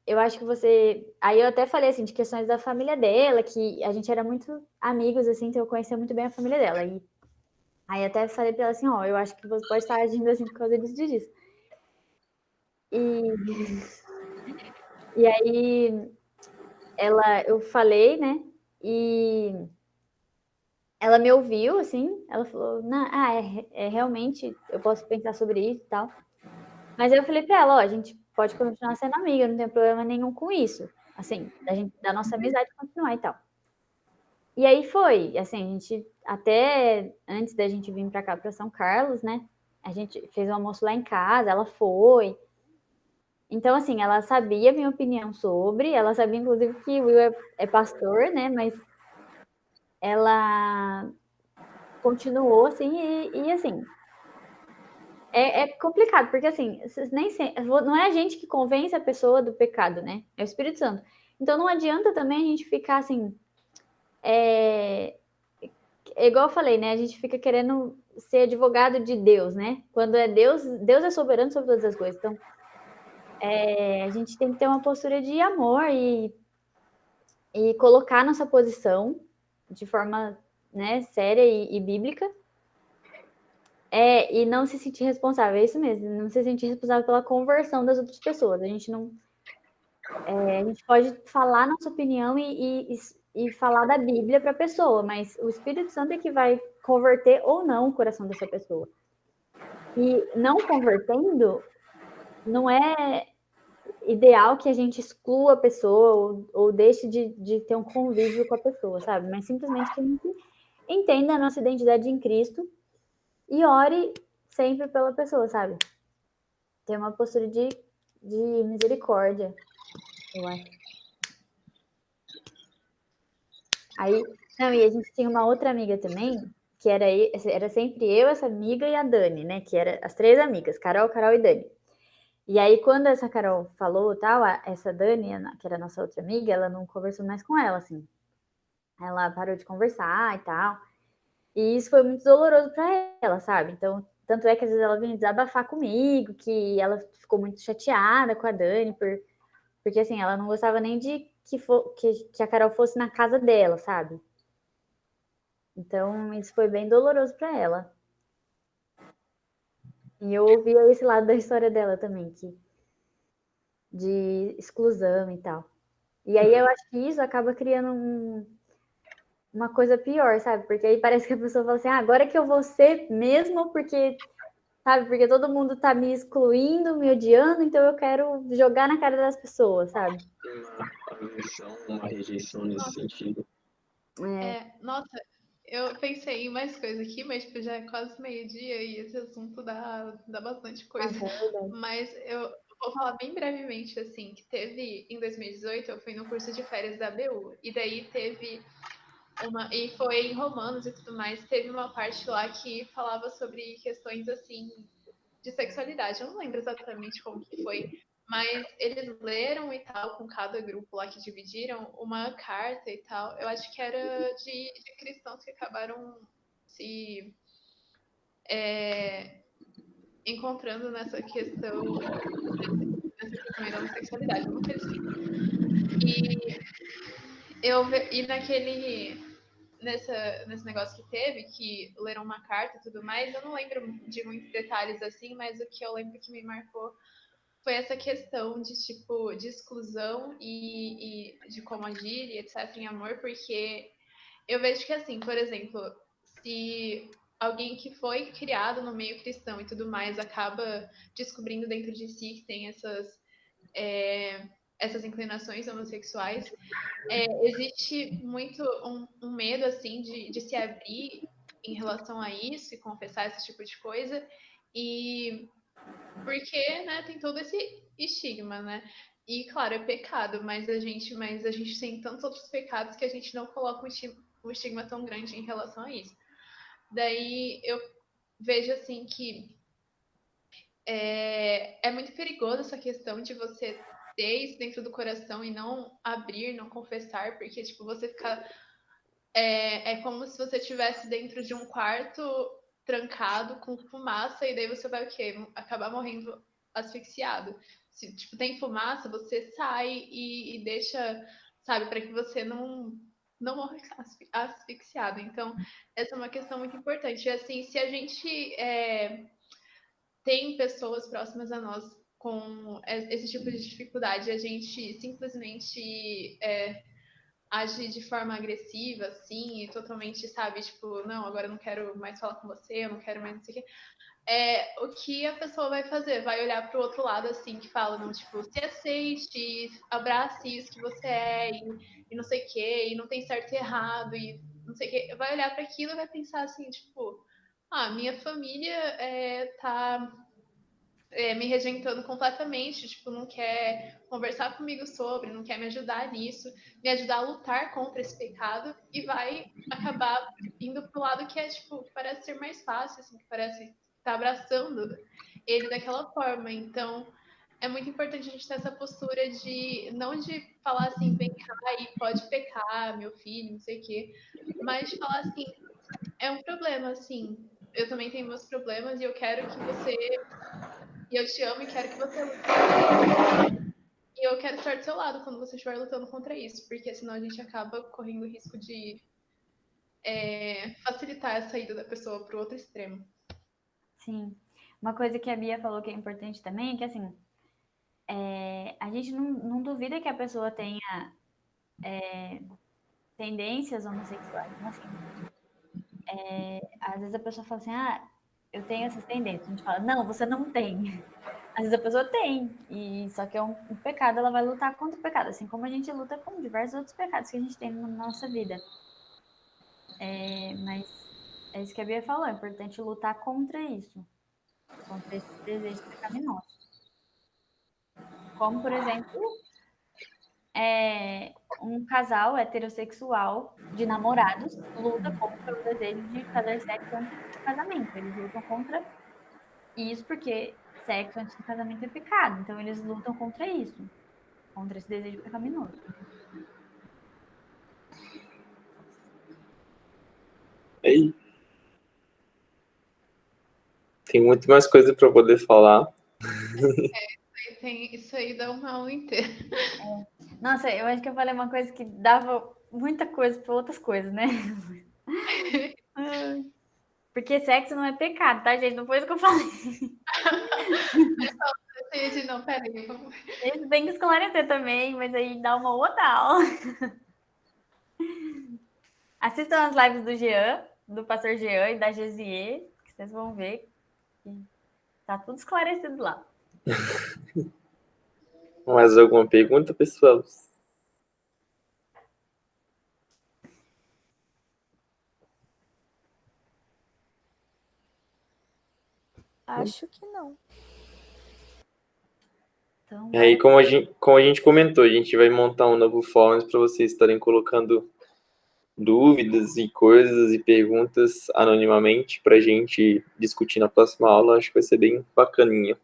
eu acho que você... Aí eu até falei, assim, de questões da família dela, que a gente era muito amigos, assim, então eu conhecia muito bem a família dela. E aí até falei pra ela assim, eu acho que você pode estar agindo assim por causa disso. E aí eu falei, né? E ela me ouviu, assim, ela falou, realmente, eu posso pensar sobre isso e tal. Mas eu falei pra ela, a gente pode continuar sendo amiga, não tem problema nenhum com isso. Assim, da nossa amizade continuar e tal. E aí foi, assim, a gente, até antes da gente vir pra cá, pra São Carlos, né? A gente fez um almoço lá em casa, ela foi. Então, assim, ela sabia a minha opinião sobre, ela sabia, inclusive, que o Will é pastor, né? Mas ela continuou, assim, e assim, é complicado, porque, assim, não é a gente que convence a pessoa do pecado, né? É o Espírito Santo. Então, não adianta também a gente ficar, assim, igual eu falei, né? A gente fica querendo ser advogado de Deus, né? Quando é Deus é soberano sobre todas as coisas. Então, a gente tem que ter uma postura de amor e colocar nossa posição de forma, né, séria e bíblica. E não se sentir responsável, é isso mesmo, não se sentir responsável pela conversão das outras pessoas. A gente não... a gente pode falar nossa opinião e falar da Bíblia para a pessoa, mas o Espírito Santo é que vai converter ou não o coração dessa pessoa. E não convertendo, não é ideal que a gente exclua a pessoa ou deixe de ter um convívio com a pessoa, sabe? Mas simplesmente que a gente entenda a nossa identidade em Cristo e ore sempre pela pessoa, sabe? Ter uma postura de de misericórdia, eu acho. Aí, não, e a gente tinha uma outra amiga também, que era sempre eu, essa amiga e a Dani, né? Que eram as 3 amigas, Carol e Dani. E aí, quando essa Carol falou tal, essa Dani, que era a nossa outra amiga, ela não conversou mais com ela, assim. Ela parou de conversar e tal. E isso foi muito doloroso para ela, sabe? Então, tanto é que às vezes ela vinha desabafar comigo, que ela ficou muito chateada com a Dani, porque assim, ela não gostava nem de que a Carol fosse na casa dela, sabe? Então, isso foi bem doloroso para ela. E eu ouvi esse lado da história dela também, de exclusão e tal. E aí eu acho que isso acaba criando uma coisa pior, sabe? Porque aí parece que a pessoa fala assim, agora que eu vou ser mesmo, porque, sabe? Porque todo mundo tá me excluindo, me odiando, então eu quero jogar na cara das pessoas, sabe? Uma aversão, uma rejeição nesse sentido. Nossa, eu pensei em mais coisa aqui, mas tipo, já é quase meio-dia e esse assunto dá bastante coisa. Mas eu vou falar bem brevemente, assim, que teve, em 2018, eu fui no curso de férias da ABU, e daí teve e foi em Romanos e tudo mais, teve uma parte lá que falava sobre questões, assim, de sexualidade. Eu não lembro exatamente como que foi, mas eles leram e tal, com cada grupo lá que dividiram, uma carta e tal. Eu acho que era de cristãos que acabaram se encontrando nessa questão aí da homossexualidade, uma coisa assim. E nesse negócio que teve, que leram uma carta e tudo mais, eu não lembro de muitos detalhes assim, mas o que eu lembro que me marcou foi essa questão de tipo de exclusão e de como agir e etc em amor, porque eu vejo que assim, por exemplo, se alguém que foi criado no meio cristão e tudo mais acaba descobrindo dentro de si que tem essas inclinações homossexuais, existe muito um medo assim de se abrir em relação a isso e confessar esse tipo de coisa, e porque, né, tem todo esse estigma, né? E claro, é pecado, mas a gente tem tantos outros pecados que a gente não coloca um estigma tão grande em relação a isso. Daí eu vejo assim que é muito perigoso essa questão de você ter isso dentro do coração e não abrir, não confessar, porque tipo você fica é como se você estivesse dentro de um quarto trancado com fumaça e daí você vai o quê? Acabar morrendo asfixiado. Se tipo, tem fumaça, você sai e deixa, sabe, para que você não morra asfixiado. Então, essa é uma questão muito importante. E assim, se a gente tem pessoas próximas a nós com esse tipo de dificuldade, a gente simplesmente age de forma agressiva, assim, e totalmente, sabe, tipo, não, agora eu não quero mais falar com você, eu não quero mais não sei o quê. O que a pessoa vai fazer? Vai olhar pro outro lado, assim, que fala, não, tipo, se aceite, abrace isso que você e não sei o quê, e não tem certo e errado, e não sei o quê. Vai olhar para aquilo e vai pensar assim, tipo, minha família tá me rejeitando completamente, tipo, não quer conversar comigo sobre, não quer me ajudar nisso, me ajudar a lutar contra esse pecado e vai acabar indo pro lado que tipo, que parece ser mais fácil, assim, que parece estar tá abraçando ele daquela forma. Então, é muito importante a gente ter essa postura de não de falar assim, vem cá e pode pecar, meu filho, não sei o quê, mas de falar assim, é um problema, assim, eu também tenho meus problemas e eu quero que você e eu te amo e quero que você lute contra isso. E eu quero estar do seu lado quando você estiver lutando contra isso, porque senão a gente acaba correndo o risco de facilitar a saída da pessoa para o outro extremo. Sim. Uma coisa que a Bia falou que é importante também é que, assim, a gente não duvida que a pessoa tenha tendências homossexuais. Então, assim, às vezes a pessoa fala assim, eu tenho essas tendências. A gente fala, não, você não tem. Às vezes a pessoa tem, e só que é um pecado, ela vai lutar contra o pecado, assim como a gente luta com diversos outros pecados que a gente tem na nossa vida. Mas é isso que a Bia falou, é importante lutar contra isso, contra esses desejos pecaminosos. Como, por exemplo, um casal heterossexual de namorados luta contra o desejo de fazer sexo antes do casamento. Eles lutam contra isso porque sexo antes do casamento é pecado. Então, eles lutam contra isso, contra esse desejo pecaminoso. Aí, tem muito mais coisa para poder falar. Isso aí dá uma aula inteira. Nossa, eu acho que eu falei uma coisa que dava muita coisa para outras coisas, né? Porque sexo não é pecado, tá, gente? Não foi isso que eu falei. Não, peraí. Vamos... Isso tem que esclarecer também, mas aí dá uma outra aula. Assistam as lives do Jean, do pastor Jean e da Gesier, que vocês vão ver que tá tudo esclarecido lá. Mais alguma pergunta, pessoal? Acho que não. Então, E aí, como a gente comentou, a gente vai montar um novo fórum para vocês estarem colocando dúvidas e coisas e perguntas anonimamente para a gente discutir na próxima aula. Acho que vai ser bem bacaninha.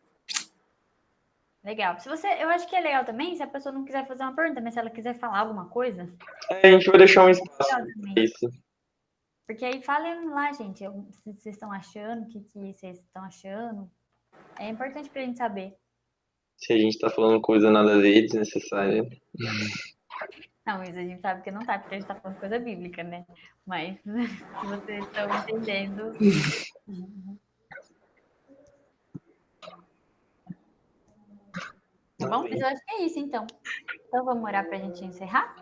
legal. Eu acho que é legal também se a pessoa não quiser fazer uma pergunta, mas se ela quiser falar alguma coisa, A gente vai deixar um espaço legal para também. isso. Porque aí falem lá, gente, se vocês estão achando, o que vocês estão achando. É importante pra gente saber. Se a gente está falando coisa nada a ver, desnecessária. Não, isso a gente sabe que não tá, porque a gente tá falando coisa bíblica, né? Mas se vocês estão entendendo. Tá bom? Mas eu acho que é isso, então. Então vamos orar pra gente encerrar?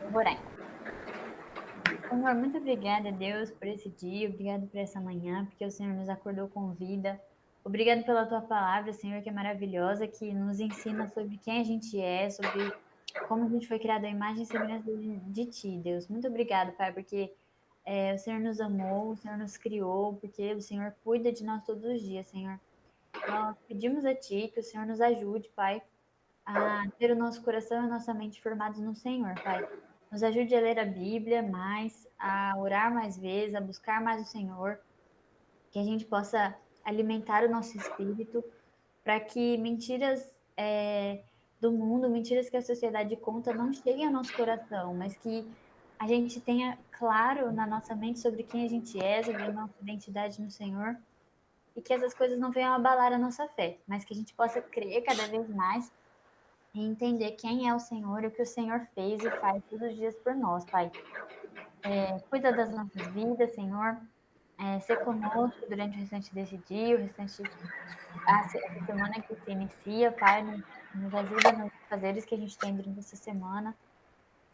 Eu vou orar. Senhor, muito obrigada, Deus, por esse dia, obrigado por essa manhã, porque o Senhor nos acordou com vida. Obrigado pela tua palavra, Senhor, que é maravilhosa, que nos ensina sobre quem a gente é, sobre como a gente foi criado à imagem e semelhança de ti, Deus. Muito obrigado, Pai, porque o Senhor nos amou, o Senhor nos criou, porque o Senhor cuida de nós todos os dias, Senhor. Nós pedimos a ti que o Senhor nos ajude, Pai, a ter o nosso coração e a nossa mente firmados no Senhor, Pai. Nos ajude a ler a Bíblia mais, a orar mais vezes, a buscar mais o Senhor, que a gente possa alimentar o nosso espírito para que mentiras do mundo, mentiras que a sociedade conta, não cheguem ao nosso coração, mas que a gente tenha claro na nossa mente sobre quem a gente é, sobre a nossa identidade no Senhor, e que essas coisas não venham abalar a nossa fé, mas que a gente possa crer cada vez mais e entender quem é o Senhor e o que o Senhor fez e faz todos os dias por nós, Pai. Cuida das nossas vidas, Senhor. Ser conosco durante o restante desse dia, o restante essa semana que se inicia, Pai. Nos ajuda nos fazeres que a gente tem durante essa semana.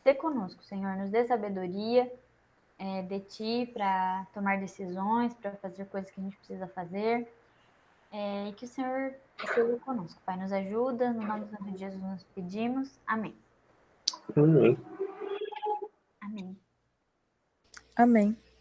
Ser conosco, Senhor. Nos dê sabedoria de Ti para tomar decisões, para fazer coisas que a gente precisa fazer. E que o Senhor esteja conosco, Pai. Nos ajuda. No nome do Santo de Jesus nós pedimos. Amém. Amém. Amém. Amém.